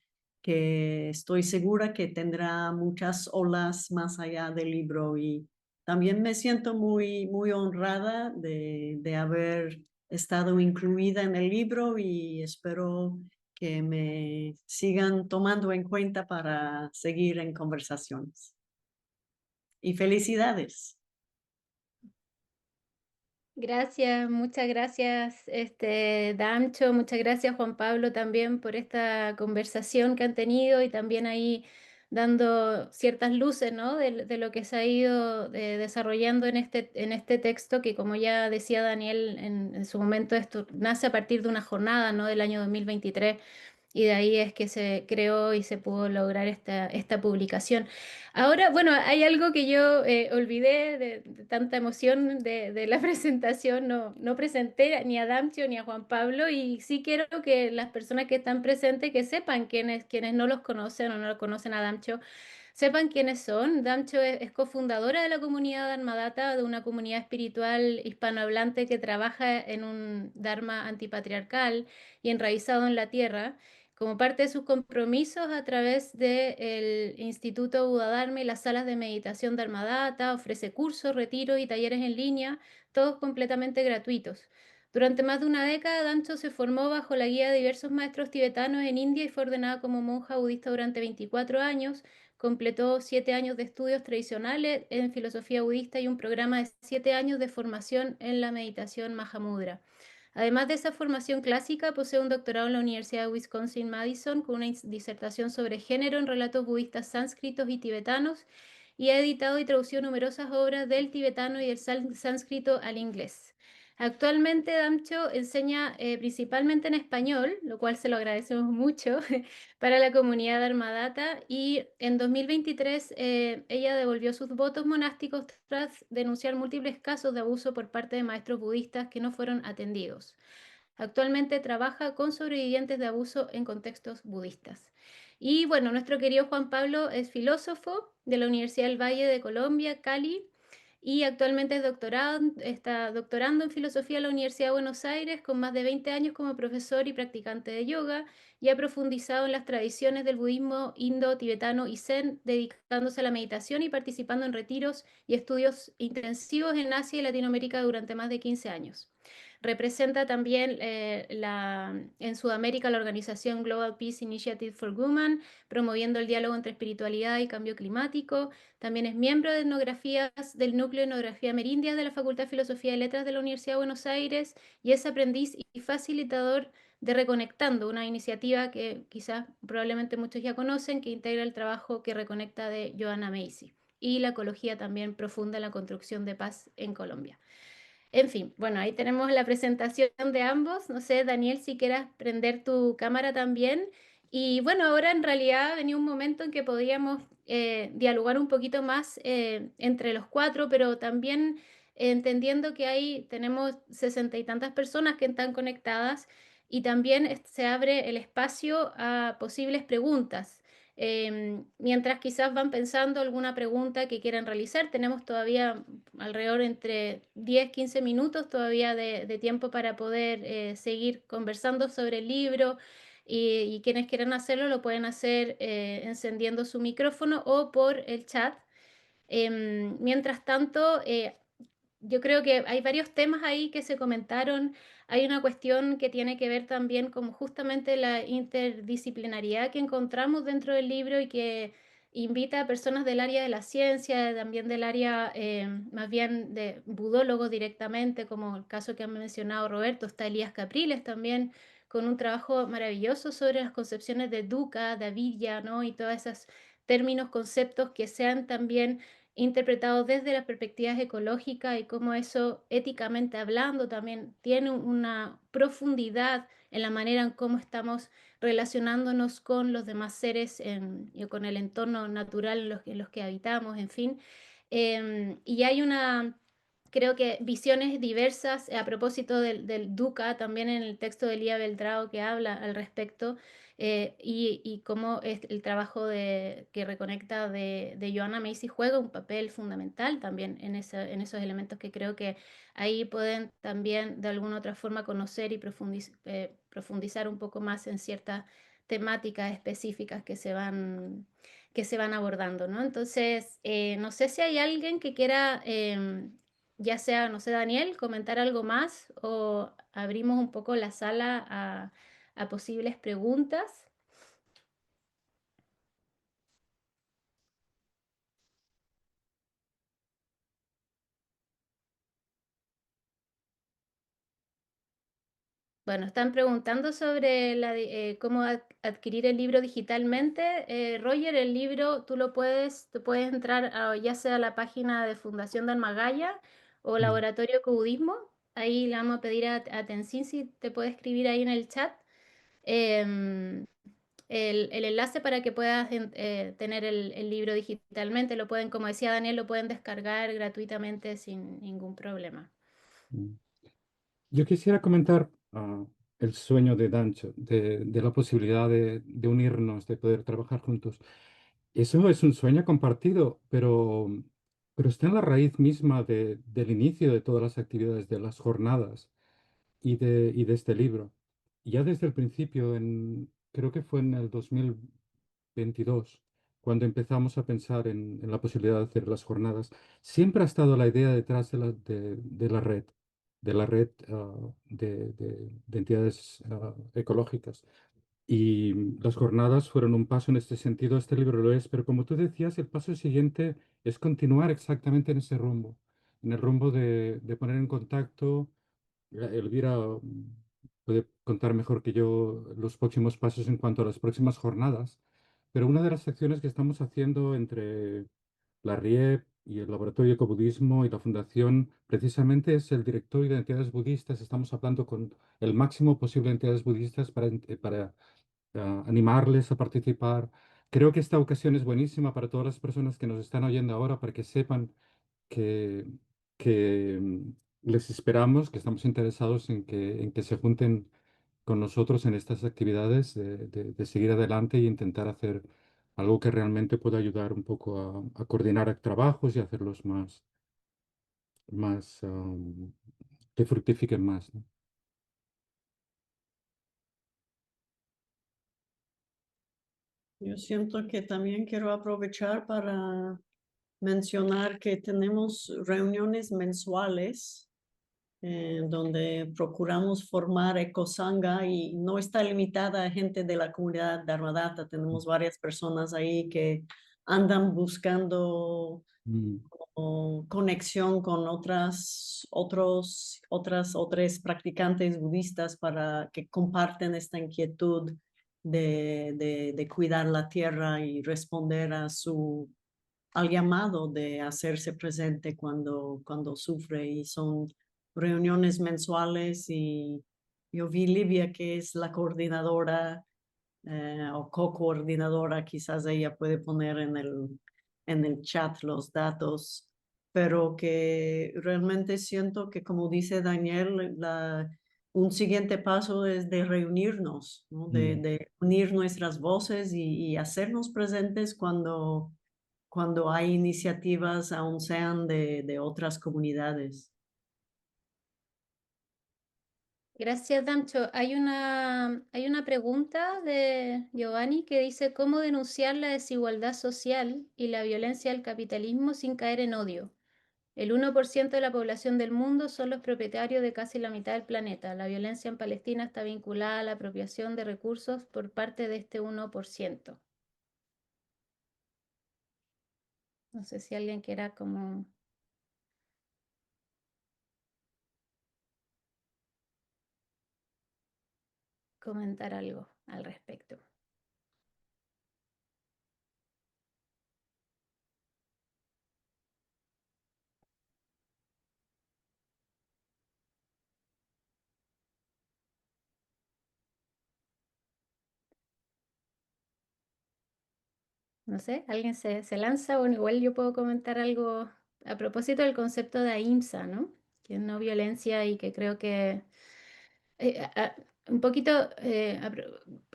[SPEAKER 3] que estoy segura que tendrá muchas olas más allá del libro y también me siento muy, muy honrada de haber estado incluida en el libro y espero que me sigan tomando en cuenta para seguir en conversaciones. Y felicidades.
[SPEAKER 1] Gracias, muchas gracias, Damcho, muchas gracias, Juan Pablo, también por esta conversación que han tenido y también ahí dando ciertas luces, ¿no? de lo que se ha ido desarrollando en este texto, que como ya decía Daniel en su momento, esto nace a partir de una jornada, ¿no? Del año 2023 y de ahí es que se creó y se pudo lograr esta publicación. Ahora, bueno, hay algo que yo olvidé de tanta emoción de la presentación, no presenté ni a Damcio ni a Juan Pablo y sí quiero que las personas que están presentes que sepan quienes no los conocen o no lo conocen a Damcio, sepan quiénes son. Damcho es cofundadora de la comunidad Dharmadata, de una comunidad espiritual hispanohablante que trabaja en un Dharma antipatriarcal y enraizado en la tierra. Como parte de sus compromisos a través del Instituto Buda Dharma y las salas de meditación Dharmadata, ofrece cursos, retiros y talleres en línea, todos completamente gratuitos. Durante más de una década, Dancho se formó bajo la guía de diversos maestros tibetanos en India y fue ordenada como monja budista durante 24 años. Completó 7 años de estudios tradicionales en filosofía budista y un programa de 7 años de formación en la meditación Mahamudra. Además de esa formación clásica, posee un doctorado en la Universidad de Wisconsin-Madison con una disertación sobre género en relatos budistas sánscritos y tibetanos y ha editado y traducido numerosas obras del tibetano y del sánscrito al inglés. Actualmente Damcho enseña principalmente en español, lo cual se lo agradecemos mucho, para la comunidad Dharmadata y en 2023 ella devolvió sus votos monásticos tras denunciar múltiples casos de abuso por parte de maestros budistas que no fueron atendidos. Actualmente trabaja con sobrevivientes de abuso en contextos budistas. Y bueno, nuestro querido Juan Pablo es filósofo de la Universidad del Valle de Colombia, Cali, y actualmente está doctorando en filosofía en la Universidad de Buenos Aires con más de 20 años como profesor y practicante de yoga y ha profundizado en las tradiciones del budismo indo-tibetano y zen, dedicándose a la meditación y participando en retiros y estudios intensivos en Asia y Latinoamérica durante más de 15 años. Representa también en Sudamérica la organización Global Peace Initiative for Women, promoviendo el diálogo entre espiritualidad y cambio climático. También es miembro de etnografías del Núcleo de Etnografía Amerindias de la Facultad de Filosofía y Letras de la Universidad de Buenos Aires y es aprendiz y facilitador de Reconectando, una iniciativa que quizás probablemente muchos ya conocen, que integra el trabajo que reconecta de Joanna Macy y la ecología también profunda en la construcción de paz en Colombia. En fin, bueno, ahí tenemos la presentación de ambos. No sé, Daniel, si quieras prender tu cámara también. Y bueno, ahora en realidad venía un momento en que podíamos dialogar un poquito más entre los cuatro, pero también entendiendo que ahí tenemos 60 y tantas personas que están conectadas y también se abre el espacio a posibles preguntas. Mientras quizás van pensando alguna pregunta que quieran realizar, tenemos todavía alrededor entre 10, 15 minutos todavía de tiempo para poder seguir conversando sobre el libro y quienes quieran hacerlo lo pueden hacer encendiendo su micrófono o por el chat. Mientras tanto, yo creo que hay varios temas ahí que se comentaron. Hay una cuestión que tiene que ver también con justamente la interdisciplinariedad que encontramos dentro del libro y que invita a personas del área de la ciencia, también del área más bien de budólogos directamente, como el caso que ha mencionado Roberto. Está Elías Capriles también, con un trabajo maravilloso sobre las concepciones de dukkha, de avidya, ¿no? Y todos esos términos, conceptos que sean también interpretados desde las perspectivas ecológicas y cómo eso, éticamente hablando, también tiene una profundidad en la manera en cómo estamos relacionándonos con los demás seres y con el entorno natural en los que habitamos, en fin. Y hay creo que visiones diversas a propósito del dukkha, también en el texto de Elía Beltrao que habla al respecto, y cómo es el trabajo que reconecta de Joanna Macy juega un papel fundamental también en esos elementos que creo que ahí pueden también de alguna otra forma conocer y profundizar un poco más en ciertas temáticas específicas que se van abordando, ¿no? Entonces, no sé si hay alguien que quiera, ya sea, no sé, Daniel, comentar algo más o abrimos un poco la sala a posibles preguntas. Bueno, están preguntando sobre cómo adquirir el libro digitalmente. Roger, el libro tú puedes entrar ya sea a la página de Fundación Dharmagaya o
[SPEAKER 2] Mm,
[SPEAKER 1] Laboratorio Cubudismo. Ahí le vamos a pedir a Tenzin si te puede escribir ahí en el chat em, el enlace para que puedas tener el libro digitalmente. Lo pueden, como decía Daniel, lo pueden descargar gratuitamente sin ningún problema.
[SPEAKER 2] mm. Yo quisiera comentar el sueño de Dancho, de la posibilidad de unirnos, de poder trabajar juntos. Eso es un sueño compartido, pero está en la raíz misma del inicio de todas las actividades, de las jornadas y de este libro. Ya desde el principio, creo que fue en el 2022, cuando empezamos a pensar en la posibilidad de hacer las jornadas, siempre ha estado la idea detrás de la red de entidades ecológicas. Y las jornadas fueron un paso en este sentido, este libro lo es, pero como tú decías, el paso siguiente es continuar exactamente en ese rumbo, en el rumbo de poner en contacto. Elvira puede contar mejor que yo los próximos pasos en cuanto a las próximas jornadas, pero una de las acciones que estamos haciendo entre la RIEP y el Laboratorio de Ecobudismo y la Fundación precisamente es el directorio de entidades budistas. Estamos hablando con el máximo posible de entidades budistas para animarles a participar. Creo que esta ocasión es buenísima para todas las personas que nos están oyendo ahora, para que sepan que, que les esperamos, que estamos interesados en que se junten con nosotros en estas actividades, de seguir adelante e intentar hacer algo que realmente pueda ayudar un poco a coordinar trabajos y hacerlos más, que fructifiquen más, ¿no?
[SPEAKER 3] Yo siento que también quiero aprovechar para mencionar que tenemos reuniones mensuales donde procuramos formar Ecosanga y no está limitada a gente de la comunidad Dharmadata. Tenemos varias personas ahí que andan buscando
[SPEAKER 2] Mm,
[SPEAKER 3] conexión con otras practicantes budistas para que comparten esta inquietud de cuidar la tierra y responder al llamado de hacerse presente cuando sufre. Y son reuniones mensuales y yo vi Livia, que es la coordinadora o co-coordinadora, quizás ella puede poner en el chat los datos, pero que realmente siento que, como dice Daniel, un siguiente paso es de reunirnos, ¿no?
[SPEAKER 2] mm.
[SPEAKER 3] De unir nuestras voces y hacernos presentes cuando hay iniciativas, aun sean de otras comunidades.
[SPEAKER 1] Gracias, Dancho. Hay una pregunta de Giovanni que dice, ¿cómo denunciar la desigualdad social y la violencia del capitalismo sin caer en odio? El 1% de la población del mundo son los propietarios de casi la mitad del planeta. La violencia en Palestina está vinculada a la apropiación de recursos por parte de este 1%. No sé si alguien quiera como comentar algo al respecto. No sé, ¿alguien se lanza? Bueno, igual yo puedo comentar algo a propósito del concepto de ahimsa, ¿no? Que es no violencia y que creo que un poquito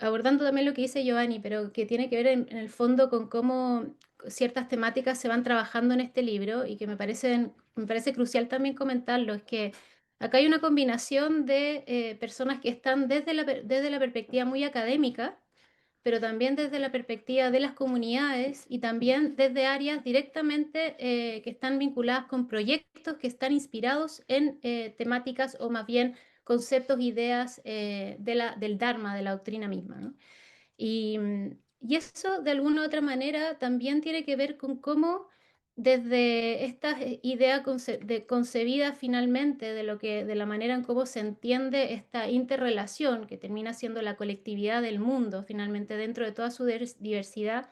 [SPEAKER 1] abordando también lo que dice Giovanni, pero que tiene que ver en el fondo con cómo ciertas temáticas se van trabajando en este libro y que me parece crucial también comentarlo, es que acá hay una combinación de personas que están desde la perspectiva muy académica, pero también desde la perspectiva de las comunidades y también desde áreas directamente que están vinculadas con proyectos que están inspirados en temáticas o más bien conceptos, ideas del Dharma, de la doctrina misma, ¿no? Y eso de alguna u otra manera también tiene que ver con cómo desde esta idea concebida finalmente de la manera en cómo se entiende esta interrelación que termina siendo la colectividad del mundo finalmente dentro de toda su diversidad,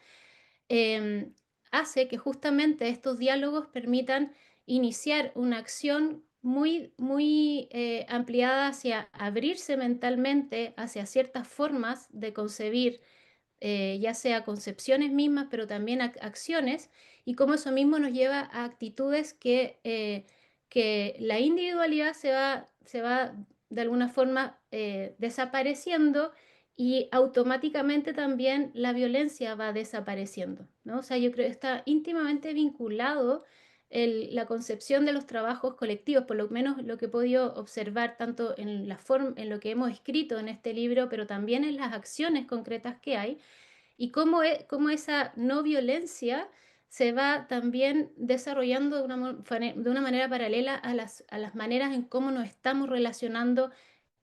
[SPEAKER 1] em, hace que justamente estos diálogos permitan iniciar una acción muy ampliada hacia abrirse mentalmente hacia ciertas formas de concebir ya sea concepciones mismas, pero también acciones, y cómo eso mismo nos lleva a actitudes que la individualidad se va de alguna forma desapareciendo y automáticamente también la violencia va desapareciendo, ¿no? O sea, yo creo que está íntimamente vinculado la concepción de los trabajos colectivos, por lo menos lo que he podido observar tanto en la forma, en lo que hemos escrito en este libro, pero también en las acciones concretas que hay, y cómo esa no violencia se va también desarrollando de una manera paralela a las maneras en cómo nos estamos relacionando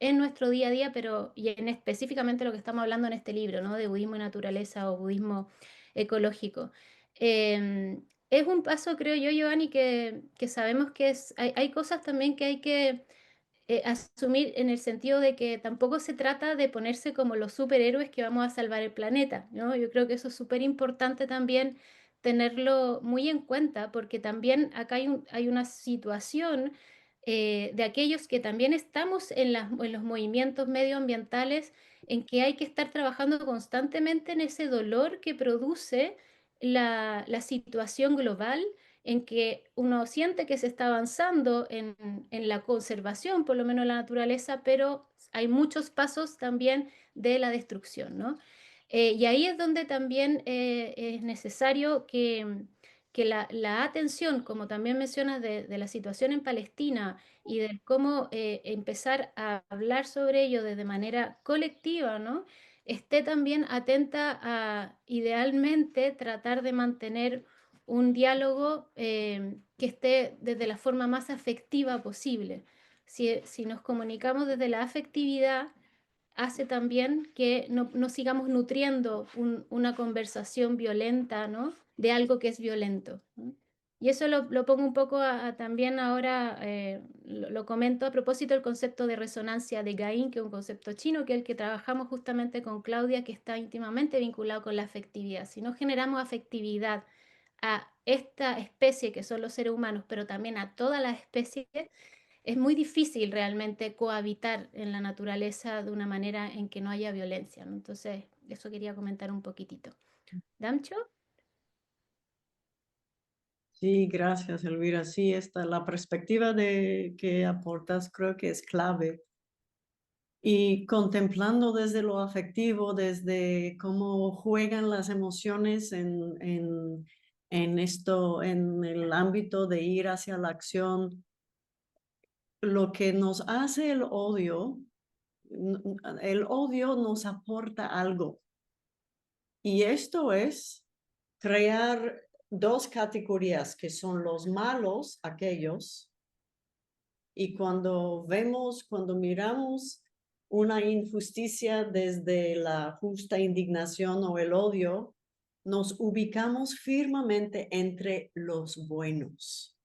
[SPEAKER 1] en nuestro día a día, pero y en específicamente lo que estamos hablando en este libro, ¿no? De budismo y naturaleza o budismo ecológico. Es un paso, creo yo, Giovanni, que sabemos que hay cosas también que hay que asumir en el sentido de que tampoco se trata de ponerse como los superhéroes que vamos a salvar el planeta, ¿no? Yo creo que eso es súper importante también tenerlo muy en cuenta, porque también acá hay una situación de aquellos que también estamos en los movimientos medioambientales, en que hay que estar trabajando constantemente en ese dolor que produce la situación global, en que uno siente que se está avanzando en la conservación, por lo menos en la naturaleza, pero hay muchos pasos también de la destrucción, ¿no? Y ahí es donde también es necesario que la atención, como también mencionas, de la situación en Palestina y de cómo empezar a hablar sobre ello de manera colectiva, ¿no? Esté también atenta a idealmente tratar de mantener un diálogo que esté desde la forma más afectiva posible. Si nos comunicamos desde la afectividad, hace también que no sigamos nutriendo una conversación violenta, ¿no? De algo que es violento, ¿no? Y eso lo pongo un poco también ahora, lo comento a propósito del concepto de resonancia de Gaín, que es un concepto chino, que es el que trabajamos justamente con Claudia, que está íntimamente vinculado con la afectividad. Si no generamos afectividad a esta especie que son los seres humanos, pero también a todas las especies, es muy difícil realmente cohabitar en la naturaleza de una manera en que no haya violencia, ¿no? Entonces, eso quería comentar un poquitito. ¿Damcho?
[SPEAKER 3] Sí, gracias, Elvira. Sí, la perspectiva que aportas creo que es clave. Y contemplando desde lo afectivo, desde cómo juegan las emociones en esto, en el ámbito de ir hacia la acción, lo que nos hace el odio nos aporta algo. Y esto es crear dos categorías que son los malos, aquellos, y cuando miramos una injusticia desde la justa indignación o el odio, nos ubicamos firmemente entre los buenos.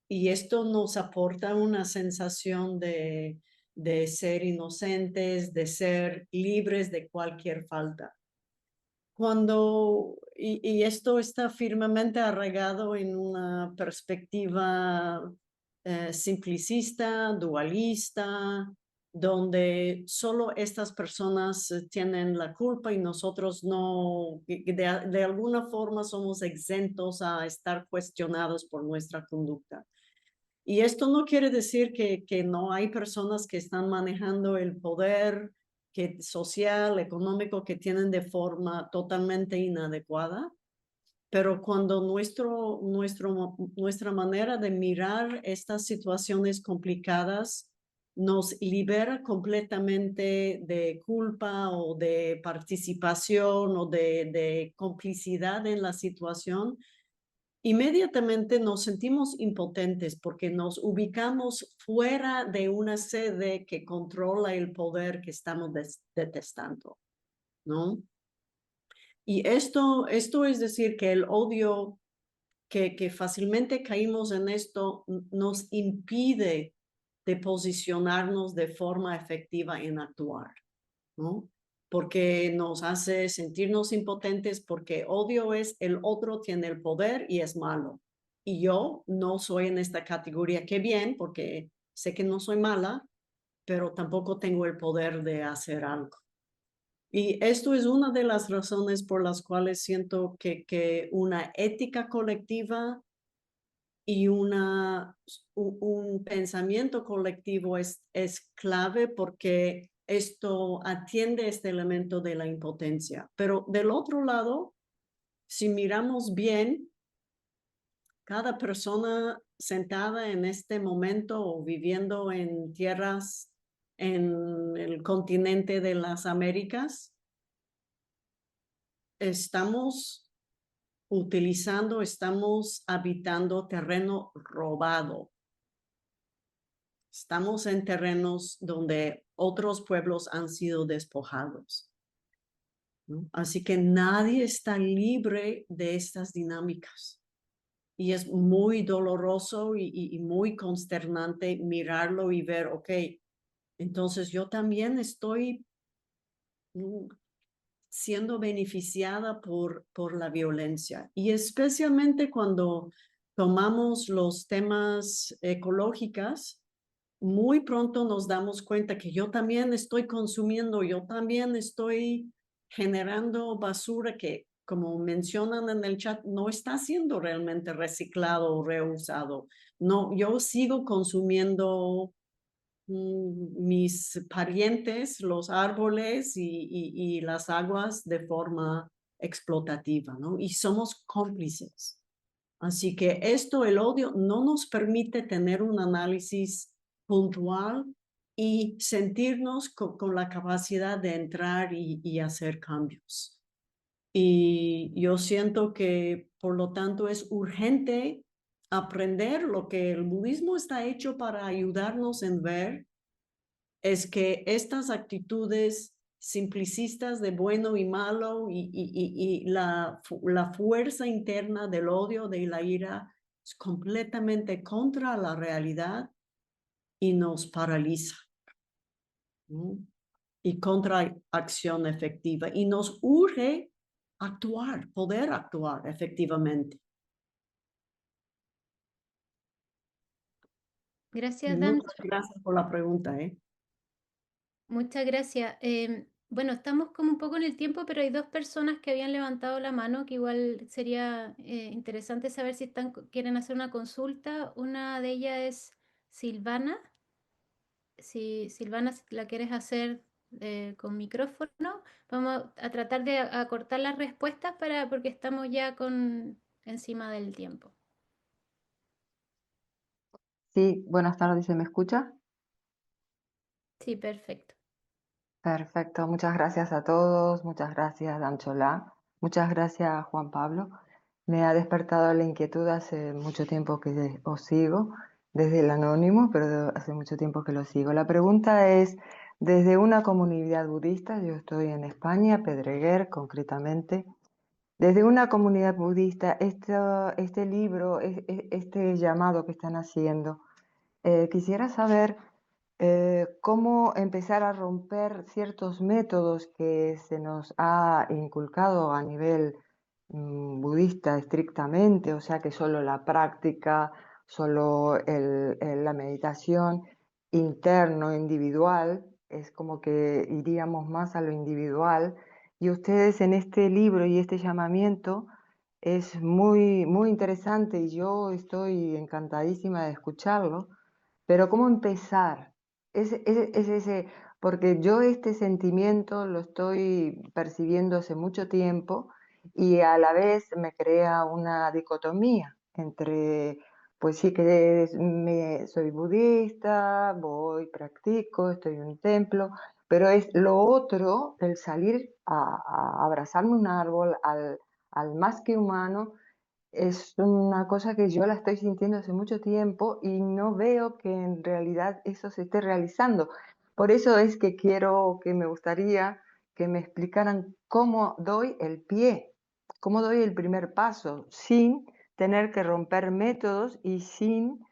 [SPEAKER 3] Y esto nos aporta una sensación de ser inocentes, de ser libres de cualquier falta. Y esto está firmemente arraigado en una perspectiva simplicista, dualista, donde solo estas personas tienen la culpa y nosotros no, de alguna forma somos exentos a estar cuestionados por nuestra conducta. Y esto no quiere decir que no hay personas que están manejando el poder social, económico, que tienen de forma totalmente inadecuada, pero cuando nuestra manera de mirar estas situaciones complicadas nos libera completamente de culpa o de participación o de complicidad en la situación, inmediatamente nos sentimos impotentes porque nos ubicamos fuera de una sede que controla el poder que estamos detestando, ¿no? Y esto es decir que el odio, que fácilmente caímos en esto, nos impide de posicionarnos de forma efectiva en actuar, ¿no? Porque nos hace sentirnos impotentes, porque odio es el otro tiene el poder y es malo. Y yo no soy en esta categoría. Qué bien, porque sé que no soy mala, pero tampoco tengo el poder de hacer algo. Y esto es una de las razones por las cuales siento que una ética colectiva y un pensamiento colectivo es clave, porque esto atiende este elemento de la impotencia. Pero del otro lado, si miramos bien, cada persona sentada en este momento o viviendo en tierras en el continente de las Américas, estamos habitando terreno robado. Estamos en terrenos donde otros pueblos han sido despojados, ¿no? Así que nadie está libre de estas dinámicas. Y es muy doloroso y muy consternante mirarlo y ver, ok, entonces yo también estoy siendo beneficiada por la violencia. Y especialmente cuando tomamos los temas ecológicos, muy pronto nos damos cuenta que yo también estoy consumiendo, yo también estoy generando basura que, como mencionan en el chat, no está siendo realmente reciclado o reusado. No, yo sigo consumiendo mis parientes, los árboles y las aguas de forma explotativa, ¿no? Y somos cómplices. Así que el odio, no nos permite tener un análisis puntual y sentirnos con la capacidad de entrar y hacer cambios. Y yo siento que, por lo tanto, es urgente aprender lo que el budismo está hecho para ayudarnos en ver, es que estas actitudes simplicistas de bueno y malo y la fuerza interna del odio, de la ira, es completamente contra la realidad y nos paraliza, ¿no? Y contra acción efectiva. Y nos urge poder actuar efectivamente.
[SPEAKER 1] Gracias, Dan.
[SPEAKER 3] Muchas gracias por la pregunta, ¿eh?
[SPEAKER 1] Muchas gracias. Bueno, estamos como un poco en el tiempo, pero hay dos personas que habían levantado la mano, que igual sería interesante saber si quieren hacer una consulta. Una de ellas es Silvana. Si Silvana, si la quieres hacer con micrófono, vamos a tratar de acortar las respuestas porque estamos ya encima del tiempo.
[SPEAKER 5] Sí, buenas tardes, ¿se me escucha?
[SPEAKER 1] Sí, perfecto.
[SPEAKER 5] Perfecto, muchas gracias a todos, muchas gracias Dan Cholá, muchas gracias Juan Pablo. Me ha despertado la inquietud hace mucho tiempo que os sigo, desde el anónimo, pero hace mucho tiempo que lo sigo. La pregunta es, desde una comunidad budista, yo estoy en España, Pedreguer concretamente, Desde una comunidad budista, este libro, este llamado que están haciendo, quisiera saber cómo empezar a romper ciertos métodos que se nos ha inculcado a nivel budista estrictamente, o sea que solo la práctica, solo la meditación interno, individual, es como que iríamos más a lo individual. Y ustedes en este libro y este llamamiento es muy, muy interesante y yo estoy encantadísima de escucharlo, pero ¿cómo empezar? Es ese, porque yo este sentimiento lo estoy percibiendo hace mucho tiempo y a la vez me crea una dicotomía entre, pues sí que soy budista, voy, practico, estoy en un templo, pero es lo otro, el salir a abrazarme un árbol, al más que humano, es una cosa que yo la estoy sintiendo hace mucho tiempo y no veo que en realidad eso se esté realizando. Por eso es que me gustaría que me explicaran cómo doy el pie, cómo doy el primer paso, sin tener que romper métodos y sin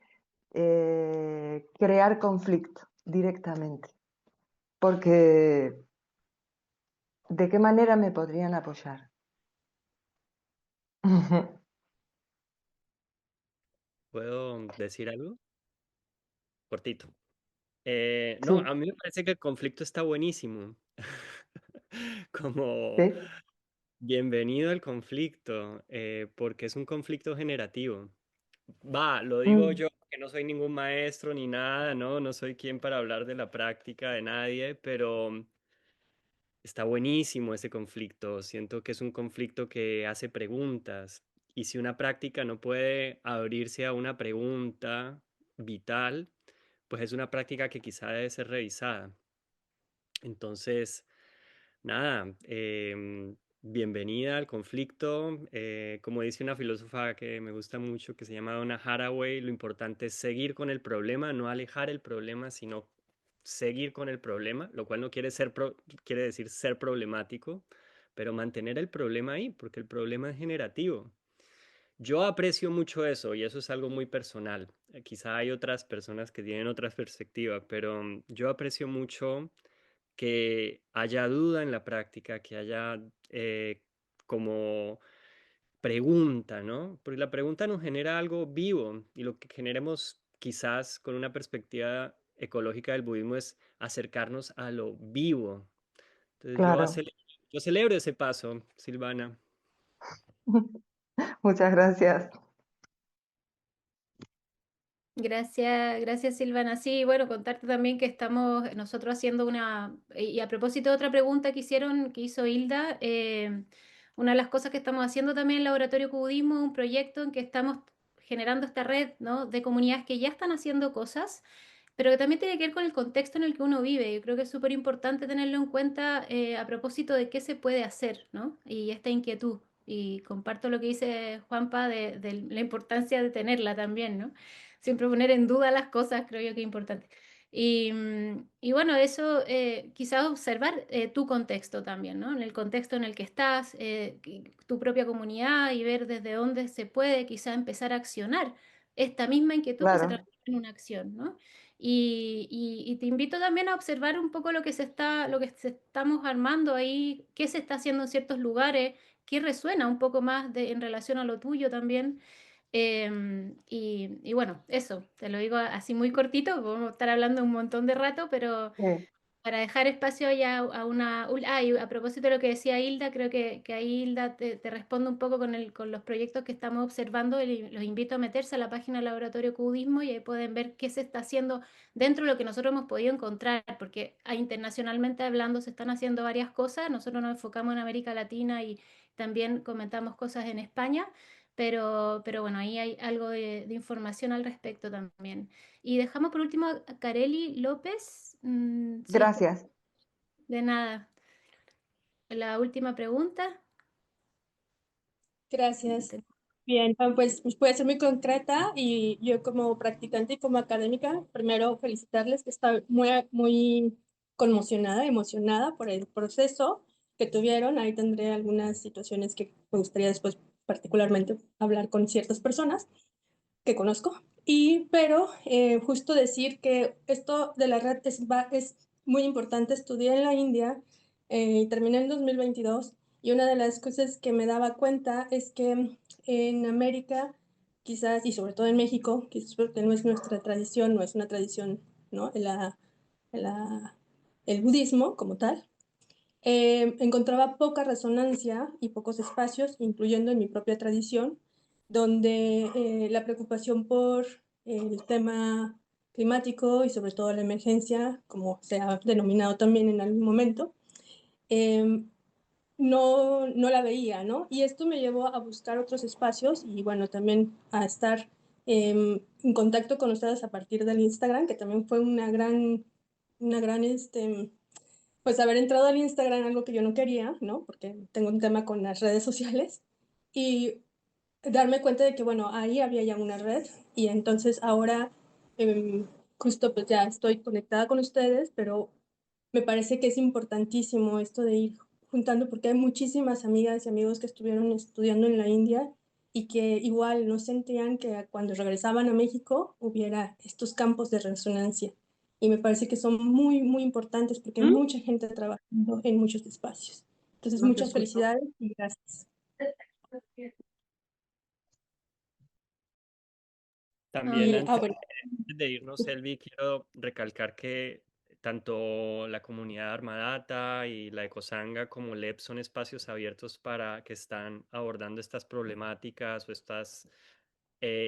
[SPEAKER 5] crear conflicto directamente. Porque, ¿de qué manera me podrían apoyar?
[SPEAKER 4] ¿Puedo decir algo? Cortito. No,
[SPEAKER 5] Sí,
[SPEAKER 4] a mí me parece que el conflicto está buenísimo. Como
[SPEAKER 5] sí.
[SPEAKER 4] bienvenido al conflicto, porque es un conflicto generativo. Va, lo digo
[SPEAKER 5] Mm,
[SPEAKER 4] yo, que no soy ningún maestro ni nada, ¿no? No soy quien para hablar de la práctica de nadie, pero está buenísimo ese conflicto. Siento que es un conflicto que hace preguntas. Y si una práctica no puede abrirse a una pregunta vital, pues es una práctica que quizá debe ser revisada. Entonces, nada, bienvenida al conflicto. Como dice una filósofa que me gusta mucho, que se llama Donna Haraway, lo importante es seguir con el problema, no alejar el problema, sino seguir con el problema, lo cual no quiere decir ser problemático, pero mantener el problema ahí, porque el problema es generativo. Yo aprecio mucho eso y eso es algo muy personal. Quizá hay otras personas que tienen otras perspectivas, pero yo aprecio mucho que haya duda en la práctica, que haya como pregunta, ¿no? Porque la pregunta nos genera algo vivo y lo que generemos quizás con una perspectiva ecológica del budismo es acercarnos a lo vivo. Entonces
[SPEAKER 5] claro.
[SPEAKER 4] yo celebro ese paso, Silvana.
[SPEAKER 5] Muchas gracias.
[SPEAKER 1] Gracias, gracias Silvana. Sí, bueno, contarte también que estamos nosotros haciendo y a propósito de otra pregunta que hizo Hilda, una de las cosas que estamos haciendo también en el Laboratorio Cubudismo es un proyecto en que estamos generando esta red, ¿no?, de comunidades que ya están haciendo cosas, pero que también tiene que ver con el contexto en el que uno vive. Yo creo que es súper importante tenerlo en cuenta a propósito de qué se puede hacer, ¿no? Y esta inquietud. Y comparto lo que dice Juanpa de la importancia de tenerla también, ¿no? Siempre poner en duda las cosas, creo yo que es importante. Y bueno, eso quizás observar tu contexto también, ¿no? En el contexto en el que estás, tu propia comunidad y ver desde dónde se puede quizás empezar a accionar esta misma inquietud que se
[SPEAKER 5] Claro,
[SPEAKER 1] transforma en una acción, ¿no? Y te invito también a observar un poco lo que estamos armando ahí, qué se está haciendo en ciertos lugares, qué resuena un poco más en relación a lo tuyo también. Y bueno, eso, te lo digo así muy cortito, podemos estar hablando un montón de rato, pero
[SPEAKER 5] sí,
[SPEAKER 1] para dejar espacio ya a y a propósito de lo que decía Hilda, creo que ahí Hilda te responde un poco con los proyectos que estamos observando y los invito a meterse a la página del Laboratorio Cubismo y ahí pueden ver qué se está haciendo dentro de lo que nosotros hemos podido encontrar, porque internacionalmente hablando se están haciendo varias cosas, nosotros nos enfocamos en América Latina y también comentamos cosas en España, pero bueno, ahí hay algo de información al respecto también. Y dejamos por último a Carely López. Si está
[SPEAKER 5] gracias.
[SPEAKER 1] de nada. La última pregunta.
[SPEAKER 6] Gracias. Bien, pues puede ser muy concreta y yo como practicante y como académica, primero felicitarles que estoy muy, muy conmocionada, emocionada por el proceso que tuvieron. Ahí tendré algunas situaciones que me gustaría después particularmente hablar con ciertas personas que conozco. Pero justo decir que esto de la red es muy importante. Estudié en la India y terminé en 2022, y una de las cosas que me daba cuenta es que en América, quizás, y sobre todo en México, quizás porque no es nuestra tradición, no es una tradición, ¿no? El budismo como tal, encontraba poca resonancia y pocos espacios, incluyendo en mi propia tradición, donde la preocupación por el tema climático y sobre todo la emergencia, como se ha denominado también en algún momento, no la veía, ¿no? Y esto me llevó a buscar otros espacios y bueno, también a estar en contacto con ustedes a partir del Instagram, que también fue una gran pues haber entrado al Instagram, algo que yo no quería, ¿no? Porque tengo un tema con las redes sociales, y darme cuenta de que, bueno, ahí había ya una red, y entonces ahora justo pues ya estoy conectada con ustedes, pero me parece que es importantísimo esto de ir juntando, porque hay muchísimas amigas y amigos que estuvieron estudiando en la India y que igual no sentían que cuando regresaban a México hubiera estos campos de resonancia. Y me parece que son muy, muy importantes porque hay mucha gente trabajando en muchos espacios. Entonces,
[SPEAKER 3] No te
[SPEAKER 6] muchas
[SPEAKER 3] escucho.
[SPEAKER 6] felicidades y gracias.
[SPEAKER 4] También antes
[SPEAKER 6] Bueno,
[SPEAKER 4] de irnos, Elvi, quiero recalcar que tanto la comunidad Armadata y la Ecosanga como LEP son espacios abiertos para que están abordando estas problemáticas o estas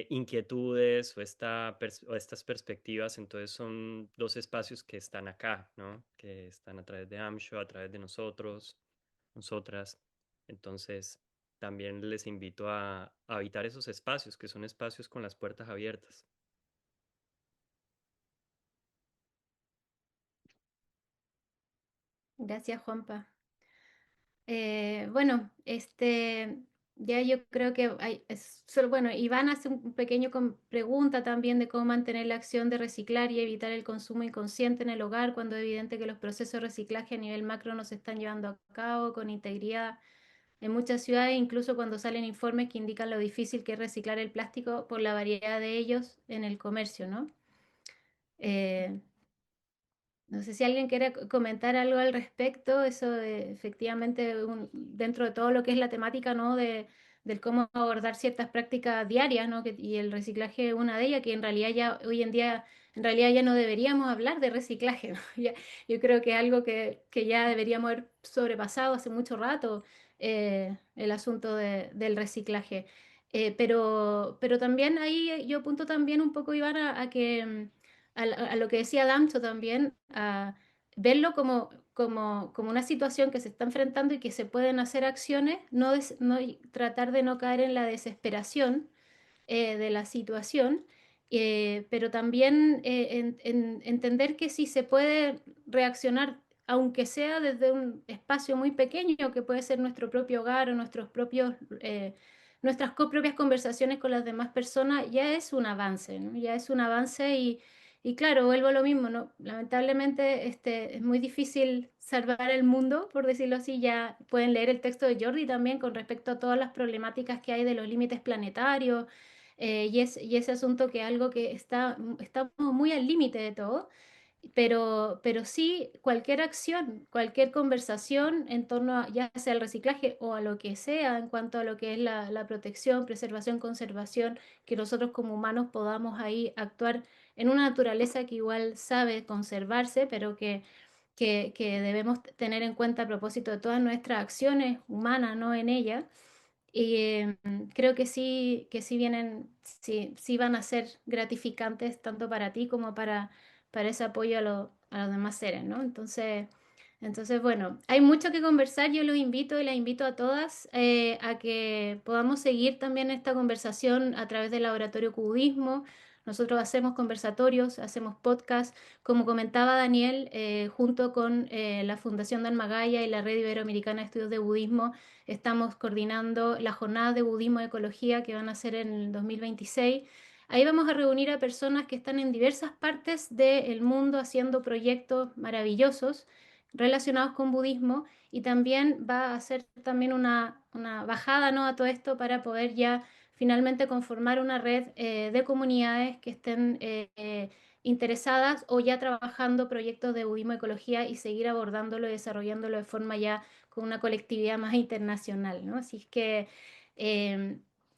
[SPEAKER 4] inquietudes o, o estas perspectivas. Entonces son dos espacios que están acá, ¿no? Que están a través de AMSHO, a través de nosotros, nosotras. Entonces también les invito a habitar esos espacios, que son espacios con las puertas abiertas.
[SPEAKER 1] Gracias, Juanpa. Bueno, ya yo creo que bueno, Iván hace un pequeño pregunta también de cómo mantener la acción de reciclar y evitar el consumo inconsciente en el hogar cuando es evidente que los procesos de reciclaje a nivel macro no se están llevando a cabo con integridad. En muchas ciudades, incluso cuando salen informes que indican lo difícil que es reciclar el plástico por la variedad de ellos en el comercio, ¿no? No sé si alguien quiere comentar algo al respecto, eso efectivamente dentro de todo lo que es la temática, ¿no? Del cómo abordar ciertas prácticas diarias, ¿no? Y el reciclaje es una de ellas, que en realidad ya hoy en día, en realidad ya no deberíamos hablar de reciclaje, ¿no? Yo creo que es algo que ya deberíamos haber sobrepasado hace mucho rato, el asunto del reciclaje. Pero también ahí yo apunto también un poco, Iván, a que a lo que decía Dancho también, a verlo como una situación que se está enfrentando y que se pueden hacer acciones, tratar de no caer en la desesperación de la situación, pero también entender que si se puede reaccionar, aunque sea desde un espacio muy pequeño, que puede ser nuestro propio hogar o nuestras propias conversaciones con las demás personas, ya es un avance, ¿no? Ya es un avance y claro, vuelvo a lo mismo, ¿no? Lamentablemente es muy difícil salvar el mundo, por decirlo así. Ya pueden leer el texto de Jordi también con respecto a todas las problemáticas que hay de los límites planetarios, y ese asunto que es algo que estamos muy al límite de todo, pero sí cualquier acción, cualquier conversación en torno a ya sea el reciclaje o a lo que sea en cuanto a lo que es la protección, preservación, conservación, que nosotros como humanos podamos ahí actuar en una naturaleza que igual sabe conservarse, pero que debemos tener en cuenta a propósito de todas nuestras acciones humanas, no en ella. Y creo que sí sí van a ser gratificantes tanto para ti como para ese apoyo a los demás seres, ¿no? Entonces, bueno, hay mucho que conversar. Yo los invito y las invito a todas a que podamos seguir también esta conversación a través del Laboratorio Cubismo. Nosotros hacemos conversatorios, hacemos podcasts, como comentaba Daniel, junto con la Fundación Dan Magaya y la Red Iberoamericana de Estudios de Budismo. Estamos coordinando la jornada de budismo y ecología que van a ser en el 2026. Ahí vamos a reunir a personas que están en diversas partes del mundo haciendo proyectos maravillosos relacionados con budismo, y también va a hacer también una bajada, ¿no?, a todo esto para poder ya finalmente conformar una red de comunidades que estén interesadas o ya trabajando proyectos de budismo ecología y seguir abordándolo y desarrollándolo de forma ya con una colectividad más internacional, ¿no? Así es que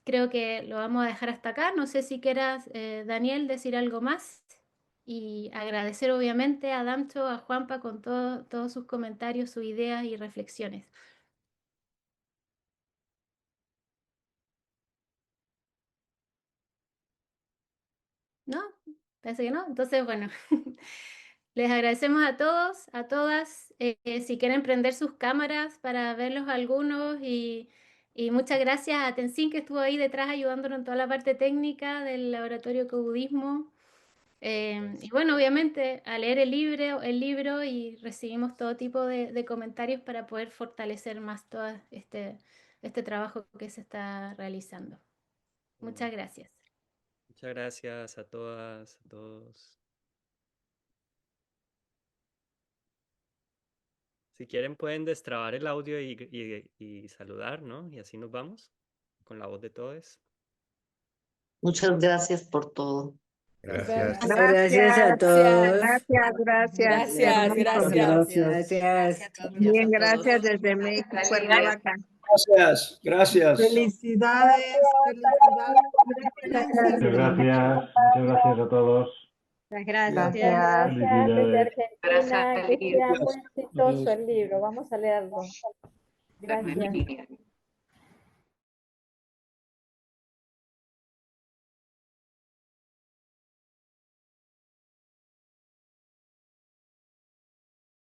[SPEAKER 1] creo que lo vamos a dejar hasta acá. No sé si quieras, Daniel, decir algo más. Y agradecer obviamente a Damcho, a Juanpa con todos sus comentarios, sus ideas y reflexiones. ¿No? Parece que no. Entonces, bueno, les agradecemos a todos, a todas. Si quieren prender sus cámaras para verlos algunos, y muchas gracias a Tenzin, que estuvo ahí detrás ayudándonos en toda la parte técnica del laboratorio Cobudismo. Y bueno, obviamente a leer el libro, y recibimos todo tipo de comentarios para poder fortalecer más todo este trabajo que se está realizando. Muchas gracias.
[SPEAKER 4] Muchas gracias a todas, a todos. Si quieren pueden destrabar el audio y saludar, ¿no? Y así nos vamos con la voz de todos.
[SPEAKER 7] Muchas gracias por todo.
[SPEAKER 2] Gracias.
[SPEAKER 8] Gracias a todos.
[SPEAKER 6] Gracias,
[SPEAKER 8] Hermoso.
[SPEAKER 6] gracias.
[SPEAKER 8] Gracias.
[SPEAKER 7] Gracias
[SPEAKER 8] Bien,
[SPEAKER 7] a
[SPEAKER 8] gracias
[SPEAKER 7] todos.
[SPEAKER 8] desde México, Cuernavaca.
[SPEAKER 9] Gracias, gracias.
[SPEAKER 8] Felicidades,
[SPEAKER 2] Muchas
[SPEAKER 8] felicidades.
[SPEAKER 2] gracias a todos.
[SPEAKER 5] Gracias.
[SPEAKER 1] Desde
[SPEAKER 7] Gracias.
[SPEAKER 1] Argentina, que sea muy exitoso el libro. Vamos a leerlo. Gracias.